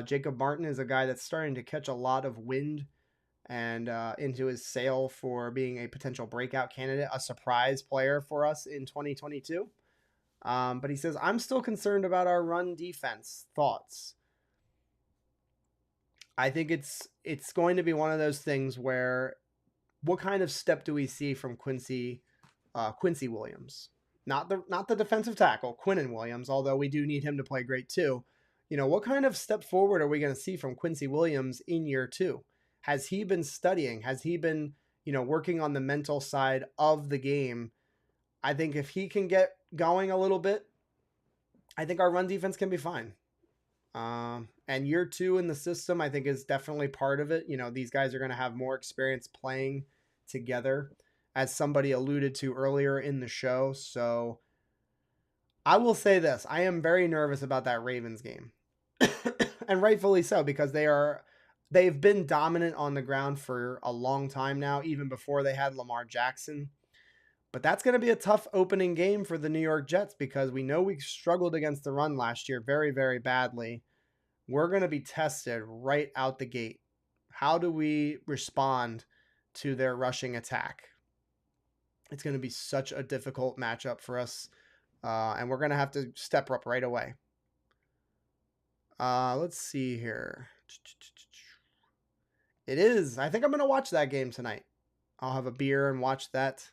Jacob Martin is a guy that's starting to catch a lot of wind and into his sail for being a potential breakout candidate, a surprise player for us in 2022. But he says, I'm still concerned about our run defense. Thoughts? I think it's going to be one of those things where what kind of step do we see from Quincy Williams? Not the defensive tackle, Quinnen Williams, although we do need him to play great too. What kind of step forward are we going to see from Quincy Williams in year 2? Has he been studying? Has he been, working on the mental side of the game? I think if he can get going a little bit, I think our run defense can be fine. And year 2 in the system, I think, is definitely part of it. These guys are going to have more experience playing together, as somebody alluded to earlier in the show. So I will say this: I am very nervous about that Ravens game, and rightfully so, because they've been dominant on the ground for a long time now, even before they had Lamar Jackson. But that's going to be a tough opening game for the New York Jets, because we know we struggled against the run last year very, very badly. We're going to be tested right out the gate. How do we respond to their rushing attack? It's going to be such a difficult matchup for us, and we're going to have to step up right away. Let's see here. It is. I think I'm going to watch that game tonight. I'll have a beer and watch that.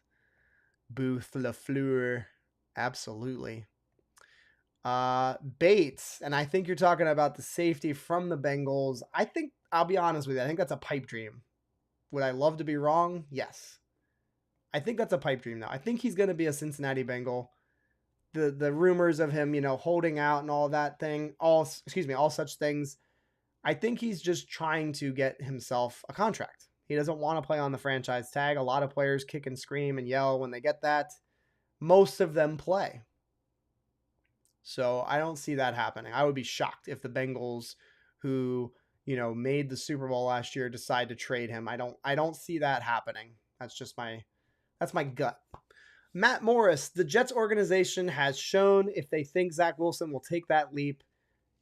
Booth LaFleur. Absolutely. Bates, and I think you're talking about the safety from the Bengals. I think, I'll be honest with you, I think that's a pipe dream. Would I love to be wrong? Yes. I think that's a pipe dream, though. I think he's going to be a Cincinnati Bengal. The rumors of him, holding out and all that thing, all such things. I think he's just trying to get himself a contract. He doesn't want to play on the franchise tag. A lot of players kick and scream and yell when they get that. Most of them play. So I don't see that happening. I would be shocked if the Bengals, who, made the Super Bowl last year, decide to trade him. I don't see that happening. That's my gut. Matt Morris, the Jets organization has shown if they think Zach Wilson will take that leap,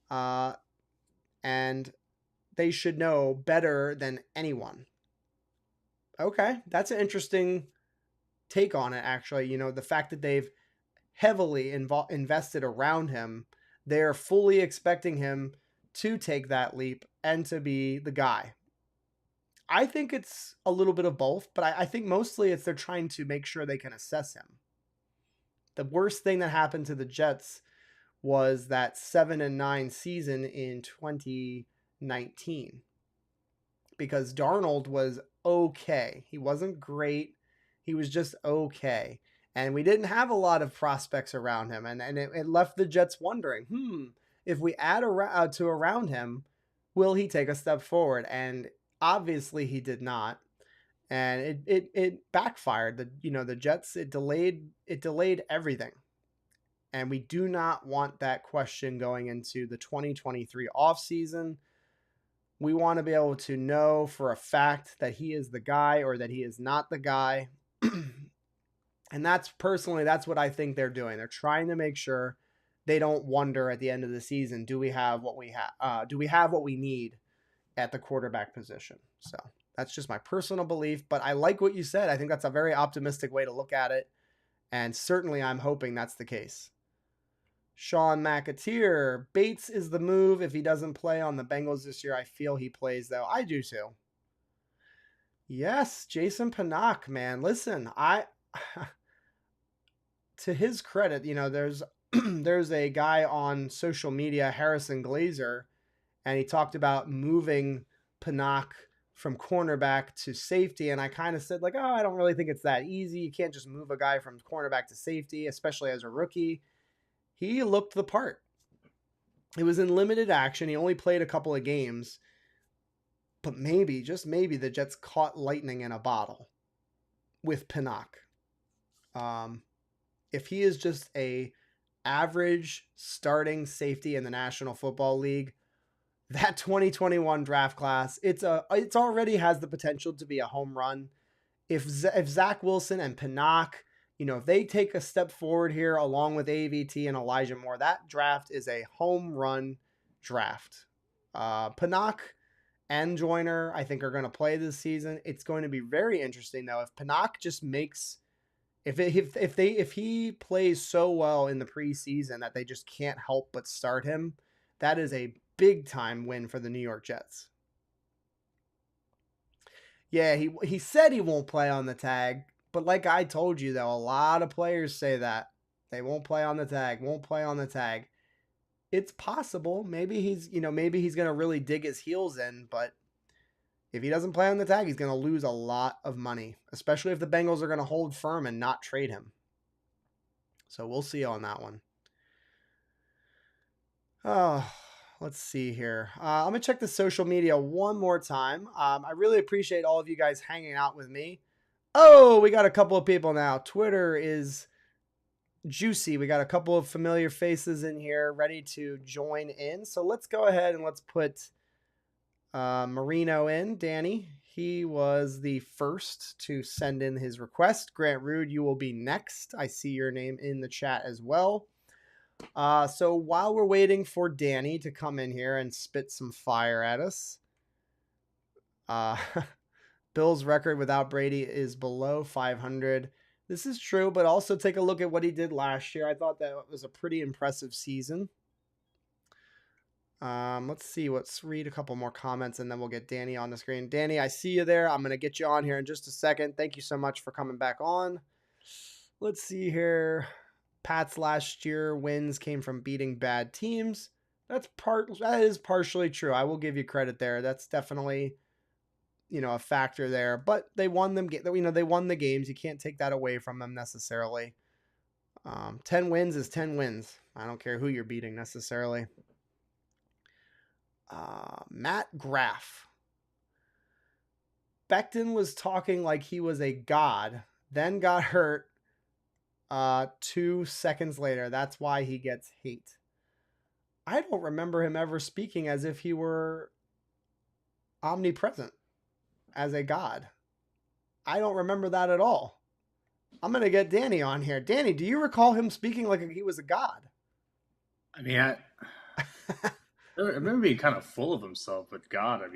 and they should know better than anyone. Okay, that's an interesting take on it, actually. The fact that they've heavily invested around him, they're fully expecting him to take that leap and to be the guy. I think it's a little bit of both, but I think mostly it's they're trying to make sure they can assess him. The worst thing that happened to the Jets was that 7-9 season in 2019, because Darnold was okay. He wasn't great. He was just okay. And we didn't have a lot of prospects around him. And it left the Jets wondering, if we add around him, will he take a step forward? And obviously he did not. And it backfired. The Jets, it delayed everything. And we do not want that question going into the 2023 offseason. We want to be able to know for a fact that he is the guy or that he is not the guy. And that's what I think they're doing. They're trying to make sure they don't wonder at the end of the season, do we have what we have? Do we have what we need at the quarterback position? So that's just my personal belief, but I like what you said. I think that's a very optimistic way to look at it. And certainly I'm hoping that's the case. Sean McAteer, Bates is the move. If he doesn't play on the Bengals this year, I feel he plays, though. I do too. Yes, Jason Pinnock, man. Listen, to his credit, there's there's a guy on social media, Harrison Glazer, and he talked about moving Pinnock from cornerback to safety, and I kind of said, I don't really think it's that easy. You can't just move a guy from cornerback to safety, especially as a rookie. He looked the part. It was in limited action. He only played a couple of games, but maybe, just maybe, the Jets caught lightning in a bottle with Pinnock. If he is just a average starting safety in the National Football League, that 2021 draft class, it's already has the potential to be a home run. If Zach Wilson and Pinnock, if they take a step forward here along with AVT and Elijah Moore, that draft is a home run draft. Pinnock and Joyner, I think, are going to play this season. It's going to be very interesting, though, if Pinnock just makes, if he plays so well in the preseason that they just can't help but start him, that is a big time win for the New York Jets. Yeah, he said he won't play on the tag, but like I told you though, a lot of players say that they won't play on the tag, won't play on the tag. It's possible. Maybe maybe he's going to really dig his heels in, but if he doesn't play on the tag, he's going to lose a lot of money, especially if the Bengals are going to hold firm and not trade him. So we'll see on that one. Oh, let's see here. I'm going to check the social media one more time. I really appreciate all of you guys hanging out with me. Oh, we got a couple of people now. Twitter is juicy. We got a couple of familiar faces in here ready to join in. So let's go ahead and let's put Marino in. Danny, he was the first to send in his request. Grant Rood, you will be next. I see your name in the chat as well. So while we're waiting for Danny to come in here and spit some fire at us, Bill's record without Brady is below 500. This is true, but also take a look at what he did last year. I thought that was a pretty impressive season. Let's see. Let's read a couple more comments, and then we'll get Danny on the screen. Danny, I see you there. I'm going to get you on here in just a second. Thank you so much for coming back on. Let's see here. Pat's last year wins came from beating bad teams. That is partially true. I will give you credit there. That's definitely a factor there. But they won them. They won the games. You can't take that away from them necessarily. 10 wins is 10 wins. I don't care who you're beating necessarily. Matt Graff. Becton was talking like he was a god, then got hurt 2 seconds later. That's why he gets hate. I don't remember him ever speaking as if he were omnipresent as a god. I don't remember that at all. I'm going to get Danny on here. Danny, do you recall him speaking like he was a god? I mean, I remember being kind of full of himself, but God, would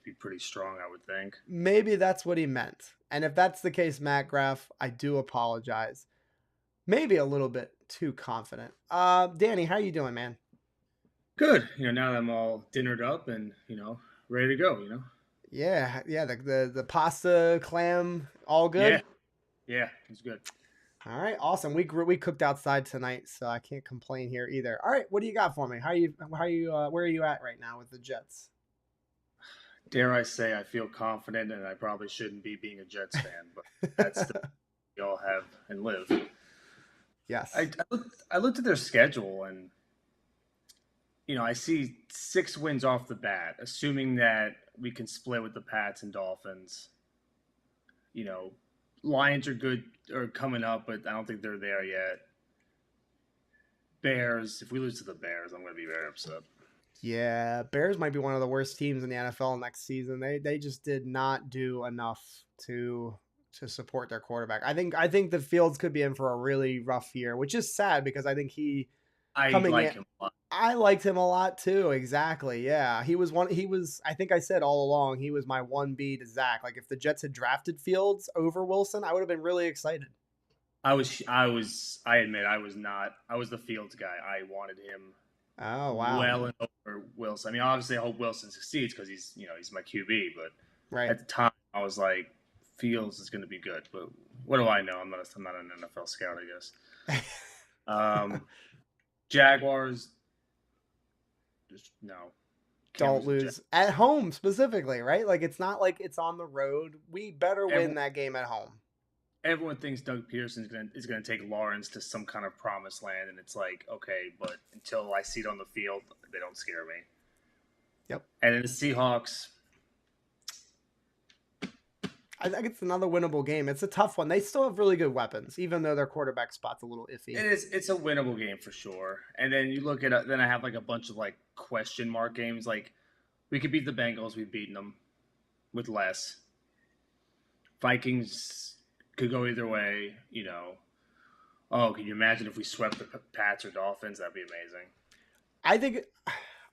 be pretty strong, I would think. Maybe that's what he meant. And if that's the case, Matt Graff, I do apologize. Maybe a little bit too confident. Danny, how you doing, man? Good. Now that I'm all dinnered up and, ready to go, Yeah, the pasta, clam, all good? Yeah, it's good. All right, awesome. We cooked outside tonight, so I can't complain here either. All right, what do you got for me? Where are you at right now with the Jets? Dare I say I feel confident, and I probably shouldn't be being a Jets fan, but that's the we all have and live. Yes. I looked at their schedule, and I see 6 wins off the bat, assuming that we can split with the Pats and Dolphins. Lions are good or coming up, but I don't think they're there yet. Bears, if we lose to the Bears, I'm going to be very upset. Yeah, Bears might be one of the worst teams in the NFL next season. They just did not do enough to support their quarterback. I think the Fields could be in for a really rough year, which is sad because I think I like him a lot. I liked him a lot too. Exactly. Yeah. I think I said all along, he was my 1B to Zach. Like if the Jets had drafted Fields over Wilson, I would have been really excited. I admit I was not. I was the Fields guy. I wanted him. Oh, wow. Well over Wilson. I mean, obviously I hope Wilson succeeds because he's my QB, but right. At the time I was like, Fields is going to be good, but what do I know? I'm not an NFL scout, I guess. Jaguars, just no. Don't lose at home specifically, right? Like it's not like it's on the road. We better win that game at home. Everyone thinks Doug Peterson is gonna take Lawrence to some kind of promised land, and it's like, okay, but until I see it on the field, they don't scare me. Yep. And then the Seahawks, I think it's another winnable game. It's a tough one. They still have really good weapons, even though their quarterback spot's a little iffy. It's a winnable game for sure. And then you look at then I have like a bunch of like question mark games. Like we could beat the Bengals, we've beaten them with less. Vikings could go either way. Oh, can you imagine if we swept the Pats or Dolphins? That'd be amazing.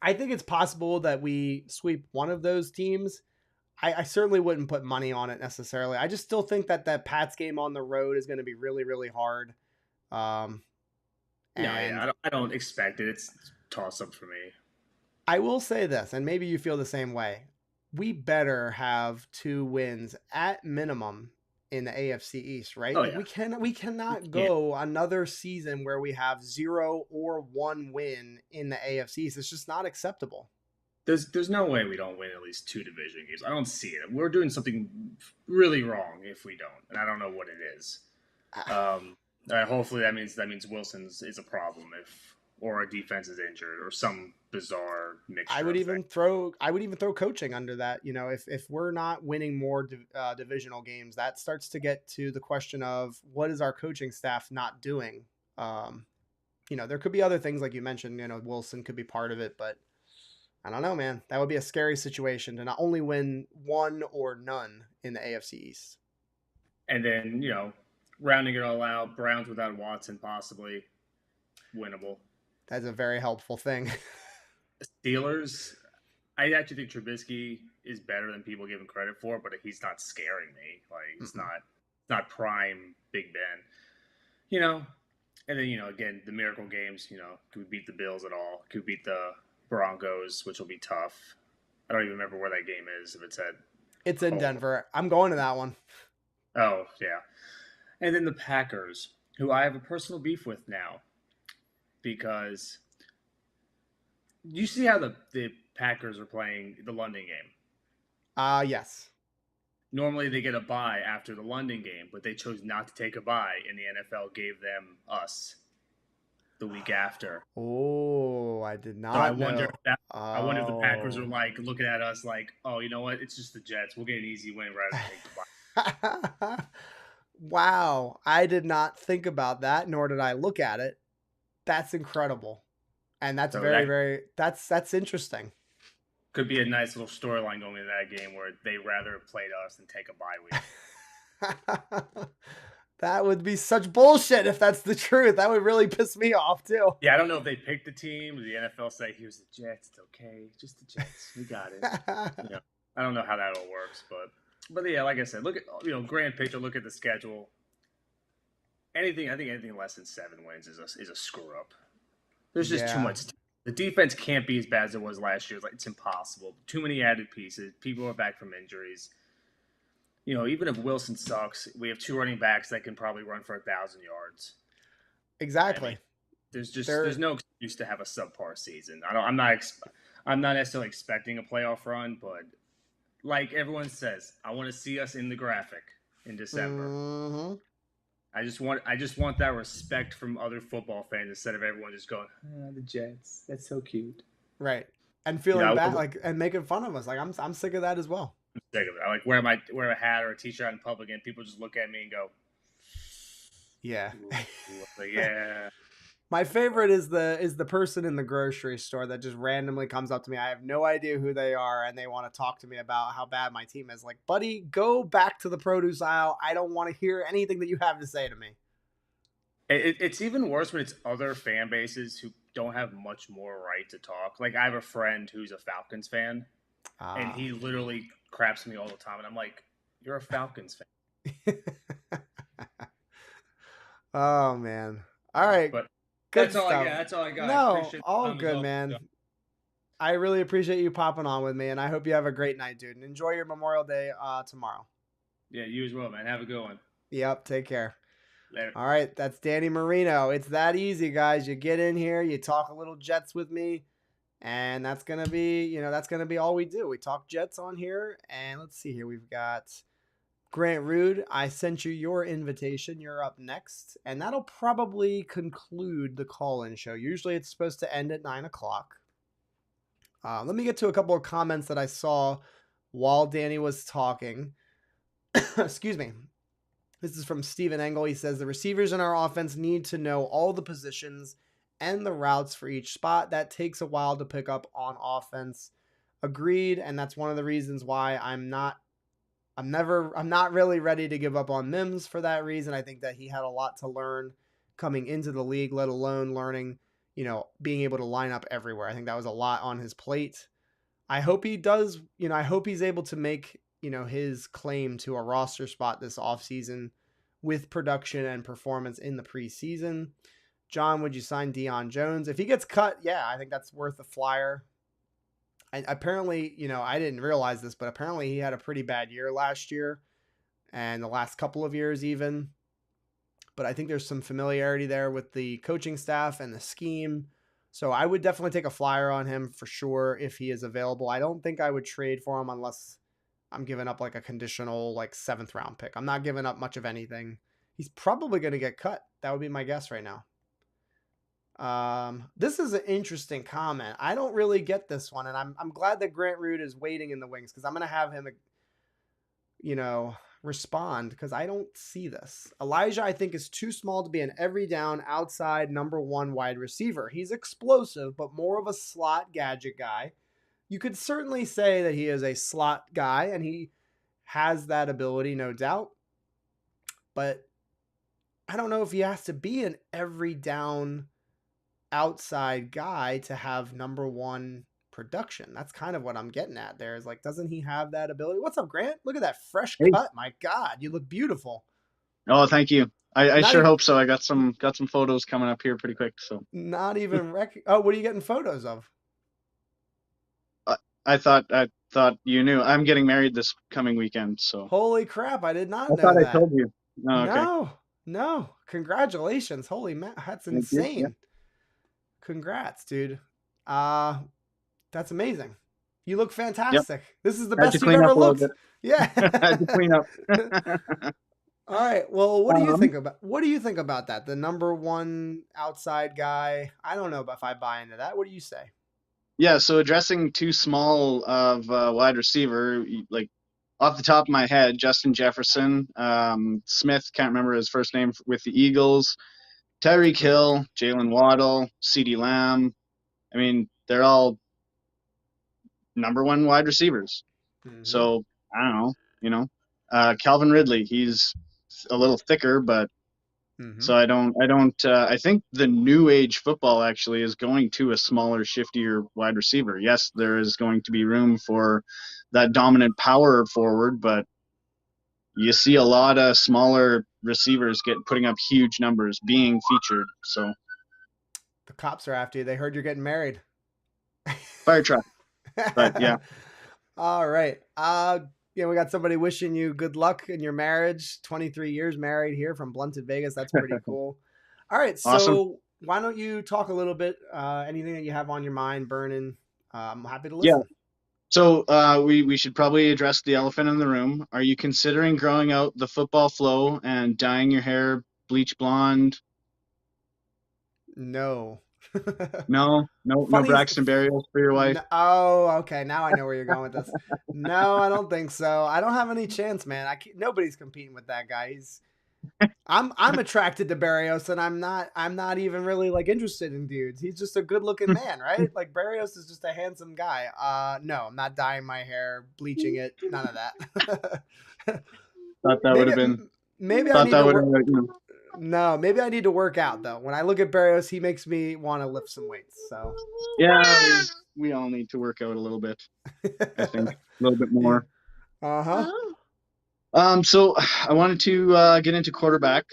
I think it's possible that we sweep one of those teams. I certainly wouldn't put money on it necessarily. I just still think that Pats game on the road is going to be really, really hard. I don't expect it. It's toss up for me. I will say this, and maybe you feel the same way. we better have 2 wins at minimum in the AFC East, right? Oh Like yeah, we cannot yeah. go another season where we have 0 or 1 win in the AFC East. It's just not acceptable. There's no way we don't win at least 2 division games. I don't see it. We're doing something really wrong if we don't, and I don't know what it is. Hopefully that means Wilson's is a problem or a defense is injured or some bizarre mixture. I would even throw coaching under that. You know, if we're not winning more divisional games, that starts to get to the question of what is our coaching staff not doing. You know, there could be other things like you mentioned. You know, Wilson could be part of it, but I don't know, man. That would be a scary situation to not only win 1 or none in the AFC East. And then, you know, rounding it all out, Browns without Watson possibly winnable. That's a very helpful thing. Steelers, I actually think Trubisky is better than people give him credit for, but he's not scaring me. Like it's not prime Big Ben. You know, and then, you know, again, the miracle games, you know, could we beat the Bills at all? Could we beat the Broncos, which will be tough. I don't even remember where that game is. If it's at, it's in Denver. I'm going to that one. Oh yeah, and then the Packers, who I have a personal beef with now, because you see how the Packers are playing the London game. Yes. Normally they get a bye after the London game, but they chose not to take a bye, and the NFL gave them us the week after. Oh, I did not. So I wonder if the Packers are like looking at us like, oh, you know what? It's just the Jets. We'll get an easy win rather than take the bye. Wow, I did not think about that, nor did I look at it. That's incredible, and that's that's interesting. Could be a nice little storyline going into that game where they rather played us than take a bye week. That would be such bullshit if that's the truth. That would really piss me off too. Yeah, I don't know if they picked the team. The NFL say, "Here's the Jets. It's okay, just the Jets. We got it." You know, I don't know how that all works, but yeah, like I said, look at grand picture. Look at the schedule. I think anything less than 7 wins is a screw up. There's just too much. The defense can't be as bad as it was last year. It's impossible. Too many added pieces. People are back from injuries. You know, even if Wilson sucks, we have 2 running backs that can probably run for 1,000 yards. Exactly. I mean, there's no excuse to have a subpar season. I'm not necessarily expecting a playoff run, but like everyone says, I want to see us in the graphic in December. Mm-hmm. I just want that respect from other football fans instead of everyone just going, the Jets. That's so cute. Right. And feeling bad, and making fun of us. Like I'm sick of that as well. I'm sick of it. I like wear a hat or a t-shirt in public and people just look at me and go, yeah. Like, yeah. My favorite is the person in the grocery store that just randomly comes up to me. I have no idea who they are, and they want to talk to me about how bad my team is. Like, buddy, go back to the produce aisle. I don't want to hear anything that you have to say to me. It's even worse when it's other fan bases who don't have much more right to talk. Like, I have a friend who's a Falcons fan, and he literally craps me all the time, and I'm like, you're a Falcons fan. Oh, man. All right. But that's all I got. No, all good, man. I really appreciate you popping on with me, and I hope you have a great night, dude. And enjoy your Memorial Day tomorrow. Yeah, you as well, man. Have a good one. Yep, take care. Later. All right, that's Danny Marino. It's that easy, guys. You get in here, you talk a little Jets with me, and that's gonna be all we do. We talk Jets on here, and let's see here. We've got Grant Rood, I sent you your invitation. You're up next, and that'll probably conclude the call-in show. Usually it's supposed to end at 9 o'clock. Let me get to a couple of comments that I saw while Danny was talking. Excuse me. This is from Steven Engel. He says, the receivers in our offense need to know all the positions and the routes for each spot. That takes a while to pick up on offense. Agreed, and that's one of the reasons why I'm not really ready to give up on Mims for that reason. I think that he had a lot to learn coming into the league, let alone learning, being able to line up everywhere. I think that was a lot on his plate. I hope he does, I hope he's able to make, his claim to a roster spot this offseason with production and performance in the preseason. John, would you sign Deion Jones? If he gets cut, yeah, I think that's worth a flyer. apparently, I didn't realize this, but apparently he had a pretty bad year last year and the last couple of years even. But I think there's some familiarity there with the coaching staff and the scheme. So I would definitely take a flyer on him for sure if he is available. I don't think I would trade for him unless I'm giving up like a conditional like 7th round pick. I'm not giving up much of anything. He's probably going to get cut. That would be my guess right now. This is an interesting comment. I don't really get this one, and I'm glad that Grant Rood is waiting in the wings because I'm gonna have him, respond because I don't see this. Elijah, I think, is too small to be an every down outside number 1 wide receiver. He's explosive, but more of a slot gadget guy. You could certainly say that he is a slot guy, and he has that ability, no doubt. But I don't know if he has to be an every down outside guy to have number 1 production. That's kind of what I'm getting at there. Is like, doesn't he have that ability? What's up, Grant? Look at that fresh Hey. cut. My God, you look beautiful. Oh, thank you. I Not sure even- hope so. I got some photos coming up here pretty quick. So Not even Oh, what are you getting photos of? I thought you knew. I'm getting married this coming weekend. So Holy crap, I did not I know thought that. I told you. Oh, okay. No. Congratulations. Holy man, that's Thank you. insane. Yeah. Congrats, dude. That's amazing. You look fantastic. This is the Had best to you've clean ever up a little looked. bit. Yeah. Had to clean up. All right. Well, what do you Um, think about that? The number 1 outside guy. I don't know if I buy into that. What do you say? Yeah, so addressing too small of a wide receiver, like off the top of my head, Justin Jefferson, Smith, can't remember his first name with the Eagles, Tyreek Hill, Jalen Waddle, CeeDee Lamb. I mean, they're all number 1 wide receivers. Mm-hmm. So I don't know, Calvin Ridley, he's a little thicker, but so I think the new age football actually is going to a smaller, shiftier wide receiver. Yes, there is going to be room for that dominant power forward, but you see a lot of smaller receivers putting up huge numbers being featured. So The cops are after you. They heard you're getting married. fire truck. But yeah. All right. We got somebody wishing you good luck in your marriage. 23 years married here from Blunted, Vegas. That's pretty cool. All right. So Awesome. Why don't you talk a little bit, anything that you have on your mind burning? I'm happy to listen. Yeah. So we should probably address the elephant in the room. Are you considering growing out the football flow and dyeing your hair bleach blonde? No. No Braxton Berrios for your wife? No, oh, okay. Now I know where you're going with this. No, I don't think so. I don't have any chance, man. Nobody's competing with that guy. I'm attracted to Berrios, and I'm not even really like interested in dudes. He's just a good looking man, right? Like Berrios is just a handsome guy. No, I'm not dyeing my hair, bleaching it, none of that. Thought that would have been. Maybe I need to work. No, maybe I need to work out though. When I look at Berrios, he makes me want to lift some weights. So yeah, we all need to work out a little bit. I think a little bit more. So I wanted to get into cornerbacks.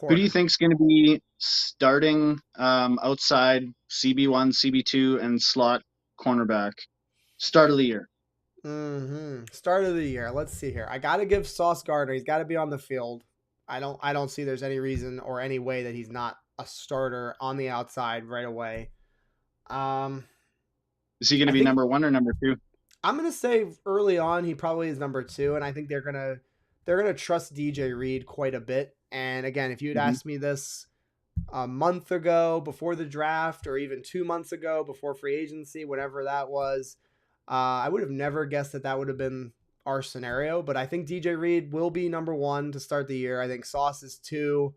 Who do you think is going to be starting outside CB1, CB2, and slot cornerback start of the year? Start of the year. Let's see here. I got to give Sauce Gardner. He's got to be on the field. I don't see there's any reason or any way that he's not a starter on the outside right away. Is he going to be number 1 or number 2? I'm going to say early on he probably is number 2, and I think they're going to trust DJ Reed quite a bit. And again, if you had asked me this a month ago before the draft, or even 2 months ago before free agency, whatever that was, I would have never guessed that would have been our scenario. But I think DJ Reed will be number 1 to start the year. I think Sauce is 2.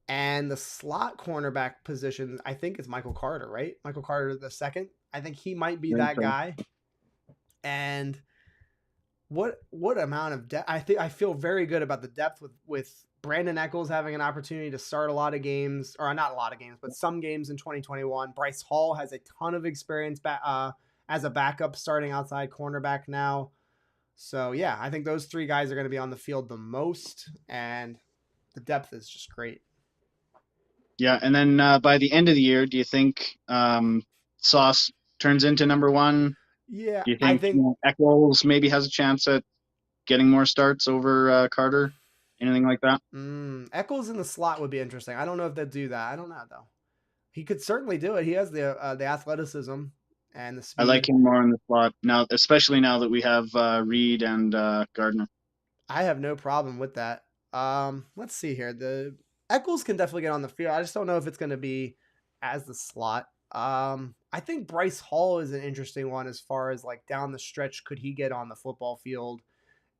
And the slot cornerback position, I think it's Michael Carter, right? Michael Carter the second. I think he might be that guy. And what amount of depth? I feel very good about the depth with Brandon Echols having an opportunity to start a lot of games, or not a lot of games, but some games in 2021. Bryce Hall has a ton of experience as a backup starting outside cornerback now. So yeah, I think those 3 guys are going to be on the field the most, and the depth is just great. Yeah, and then by the end of the year, do you think Sauce turns into number one? Yeah, Do you I think think Eccles maybe has a chance at getting more starts over Carter? Anything like that? Eccles in the slot would be interesting. I don't know if they'll do that. I don't know though. He could certainly do it. He has the athleticism and the I like speed. him more in the slot now, especially now that we have Reed and Gardner. I have no problem with that. Let's see here. The Eccles can definitely get on the field. I just don't know if it's going to be as the slot. I think Bryce Hall is an interesting one as far as like down the stretch. Could he get on the football field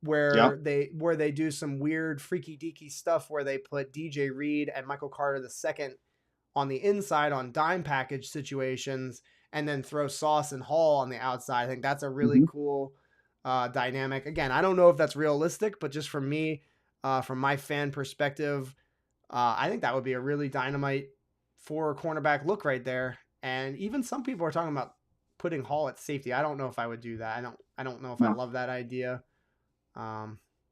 Yeah. where they do some weird freaky deaky stuff where they put DJ Reed and Michael Carter the second on the inside on dime package situations and then throw Sauce and Hall on the outside. I think that's a really cool dynamic. Again, I don't know if that's realistic, but just from me, from my fan perspective, I think that would be a really dynamite four cornerback look right there. And even some people are talking about putting Hall at safety. I don't know if I would do that. I don't know if I No. love that idea.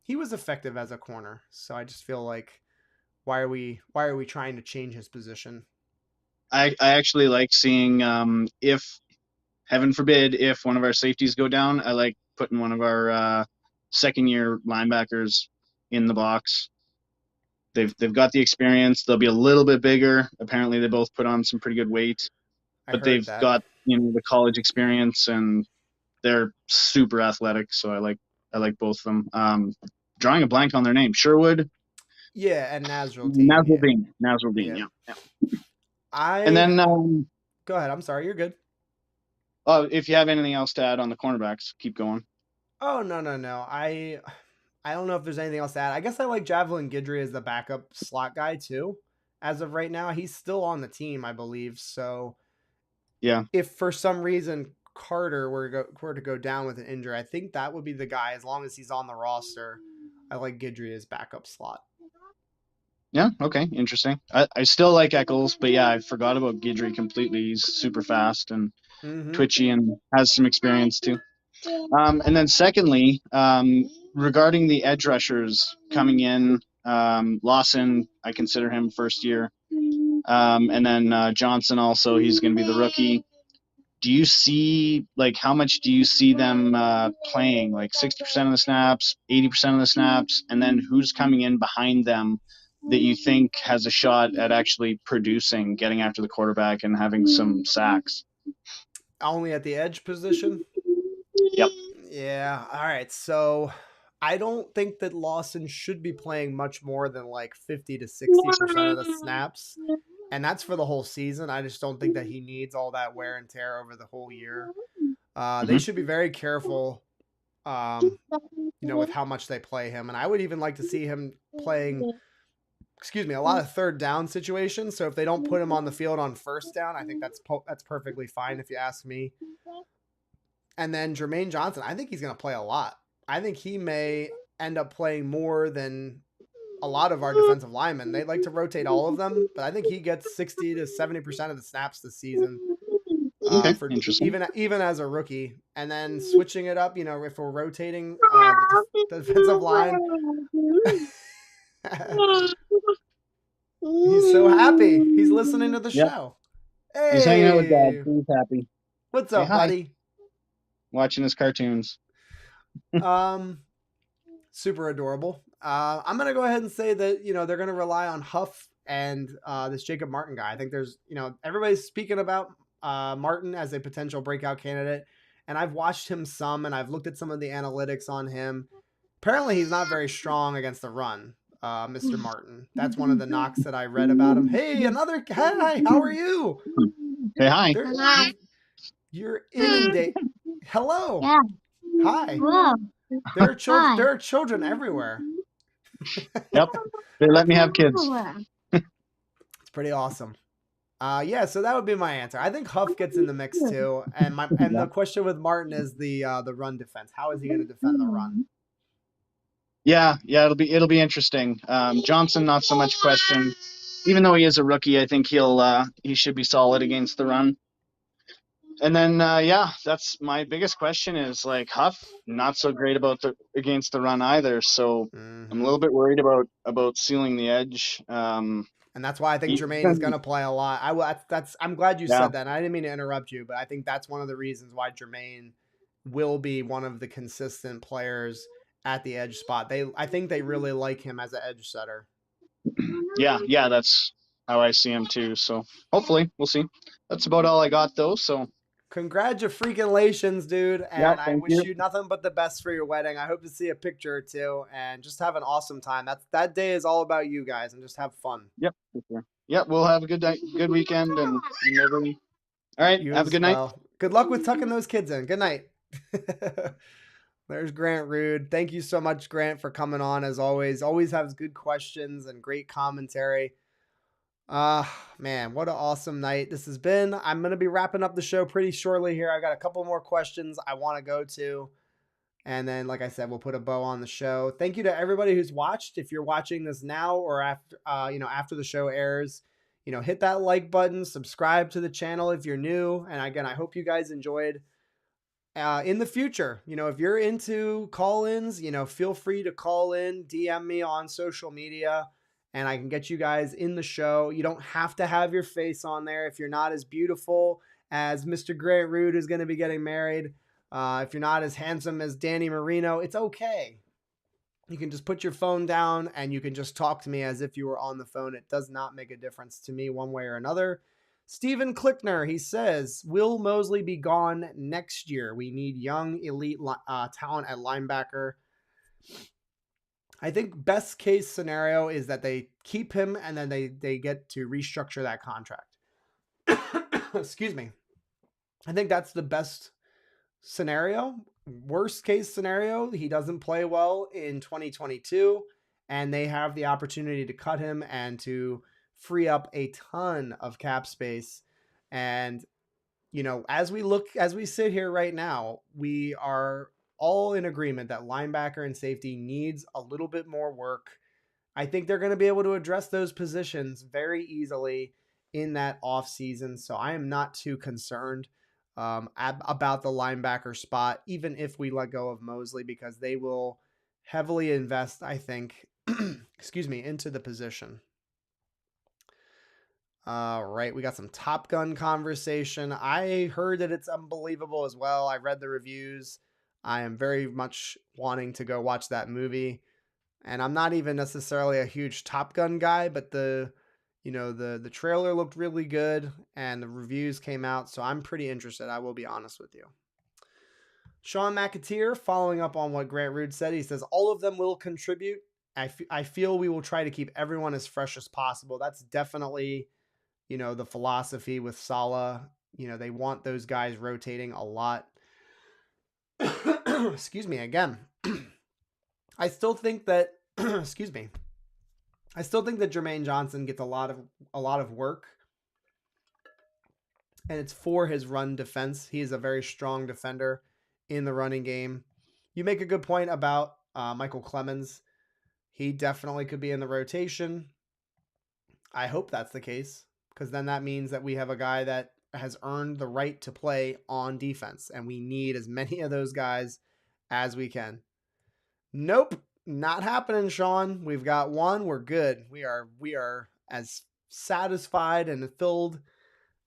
He was effective as a corner, so I just feel like why are we trying to change his position? I actually like seeing if, heaven forbid, if one of our safeties go down, I like putting one of our second-year linebackers in the box. They've got the experience. They'll be a little bit bigger. Apparently, they both put on some pretty good weight, I but heard they've that. got the college experience and they're super athletic. So I like both of them. Drawing a blank on their name, Sherwood. Yeah, and Nasruddin. Nasruddin, Yeah. yeah. And I then, go ahead. I'm sorry. You're good. if you have anything else to add on the cornerbacks, keep going. Oh no. I don't know if there's anything else to add. I guess I like Javelin Guidry as the backup slot guy too. As of right now, he's still on the team, I believe. So Yeah. if for some reason Carter were to go down with an injury, I think that would be the guy. As long as he's on the roster, I like Guidry as backup slot. Yeah. Okay. Interesting. I still like Eccles, but yeah, I forgot about Guidry completely. He's super fast and twitchy and has some experience too. And then secondly, regarding the edge rushers coming in, Lawson, I consider him first year. And then Johnson also, he's going to be the rookie. Do you see, like, how much do you see them playing? Like 60% of the snaps, 80% of the snaps, and then who's coming in behind them that you think has a shot at actually producing, getting after the quarterback and having some sacks? Only at the edge position? Yep. Yeah. All right. So I don't think that Lawson should be playing much more than like 50 to 60% of the snaps. And that's for the whole season. I just don't think that he needs all that wear and tear over the whole year. They should be very careful, with how much they play him. And I would even like to see him playing, a lot of third down situations. So if they don't put him on the field on first down, I think that's perfectly fine if you ask me. And then Jermaine Johnson, I think he's going to play a lot. I think he may end up playing more than a lot of our defensive linemen. They like to rotate all of them, but I think he gets 60 to 70% of the snaps this season. For even as a rookie, and then switching it up, if we're rotating the defensive line. He's so happy. He's listening to the show. Hey, he's hanging out with Dad. He's happy. What's up, buddy? Watching his cartoons. Super adorable. I'm gonna go ahead and say that they're gonna rely on Huff and this Jacob Martin guy. I think there's everybody's speaking about Martin as a potential breakout candidate, and I've watched him some, and I've looked at some of the analytics on him. Apparently, he's not very strong against the run, Mr. Martin. That's one of the knocks that I read about him. Hey, hi, how are you? Hey, hi. You're inundated. Hello. Yeah. Hi. Hello. There are children everywhere. Yep. They let me have kids. It's pretty awesome. So that would be my answer. I think Huff gets in the mix too. And the question with Martin is the run defense. How is he going to defend the run? Yeah, it'll be interesting. Johnson, not so much question. Even though he is a rookie, I think he should be solid against the run. And then that's my biggest question is like Huff, not so great against the run either. So I'm a little bit worried about sealing the edge. And that's why I think Jermaine is going to play a lot. I'm glad you said that. And I didn't mean to interrupt you, but I think that's one of the reasons why Jermaine will be one of the consistent players at the edge spot. I think they really like him as an edge setter. Yeah, that's how I see him too. So hopefully we'll see. That's about all I got though. So congratulations, dude. And I wish you you nothing but the best for your wedding. I hope to see a picture or two and just have an awesome time. That day is all about you guys, and just have fun. Yep. Yep. We'll have a good weekend and everything. All right. Have a good night. Good luck with tucking those kids in. Good night. There's Grant Rood. Thank you so much, Grant, for coming on as always. Always has good questions and great commentary. Man, what an awesome night this has been. I'm going to be wrapping up the show pretty shortly here. I got a couple more questions I want to go to. And then, like I said, we'll put a bow on the show. Thank you to everybody who's watched. If you're watching this now or after the show airs, hit that like button, subscribe to the channel if you're new. And again, I hope you guys enjoyed. In the future, if you're into call-ins, feel free to call in, DM me on social media, and I can get you guys in the show. You don't have to have your face on there if you're not as beautiful as Mr. Grant Rood, who's going to be getting married. If you're not as handsome as Danny Marino, it's okay. You can just put your phone down and you can just talk to me as if you were on the phone. It does not make a difference to me one way or another. Stephen Klickner, he says, will Mosley be gone next year? We need young, elite talent at linebacker. I think best case scenario is that they keep him and then they get to restructure that contract. Excuse me. I think that's the best scenario. Worst case scenario, he doesn't play well in 2022 and they have the opportunity to cut him and to free up a ton of cap space. And, as we sit here right now, we are all in agreement that linebacker and safety needs a little bit more work. I think they're going to be able to address those positions very easily in that offseason. So I am not too concerned about the linebacker spot, even if we let go of Mosley, because they will heavily invest, I think, into the position. All right, we got some Top Gun conversation. I heard that it's unbelievable as well. I read the reviews. I am very much wanting to go watch that movie. And I'm not even necessarily a huge Top Gun guy, but the trailer looked really good and the reviews came out, so I'm pretty interested. I will be honest with you. Sean McAteer, following up on what Grant Rood said, he says, all of them will contribute. I feel we will try to keep everyone as fresh as possible. That's definitely the philosophy with Saleh. They want those guys rotating a lot. Excuse me again. I still think that Jermaine Johnson gets a lot of work, and it's for his run defense. He is a very strong defender in the running game. You make a good point about Michael Clemens. He definitely could be in the rotation. I hope that's the case, because then that means that we have a guy that has earned the right to play on defense, and we need as many of those guys as we can. Nope, not happening, Sean. We've got one. We're good. We are as satisfied and filled.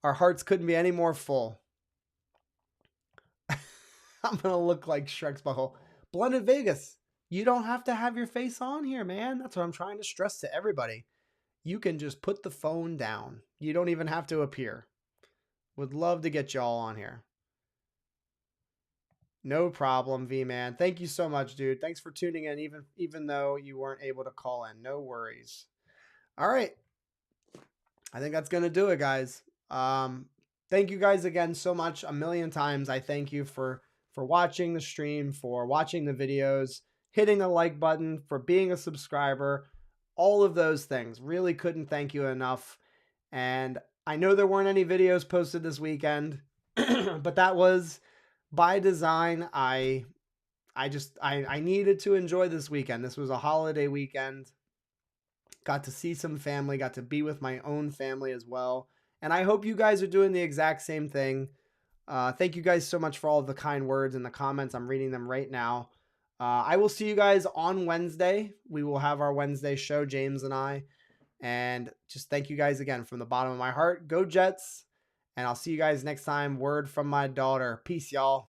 Our hearts couldn't be any more full. I'm going to look like Shrek's butthole. Blended Vegas, you don't have to have your face on here, man. That's what I'm trying to stress to everybody. You can just put the phone down. You don't even have to appear. Would love to get y'all on here. No problem, V-Man. Thank you so much, dude. Thanks for tuning in, even though you weren't able to call in. No worries. All right. I think that's going to do it, guys. Thank you guys again so much. A million times. I thank you for watching the stream, for watching the videos, hitting the like button, for being a subscriber, all of those things. Really couldn't thank you enough. And I know there weren't any videos posted this weekend, but that was by design. I needed to enjoy this weekend. This was a holiday weekend. Got to see some family, got to be with my own family as well. And I hope you guys are doing the exact same thing. Thank you guys so much for all of the kind words in the comments. I'm reading them right now. I will see you guys on Wednesday. We will have our Wednesday show, James and I. And just thank you guys again from the bottom of my heart. Go Jets. And I'll see you guys next time. Word from my daughter. Peace, y'all.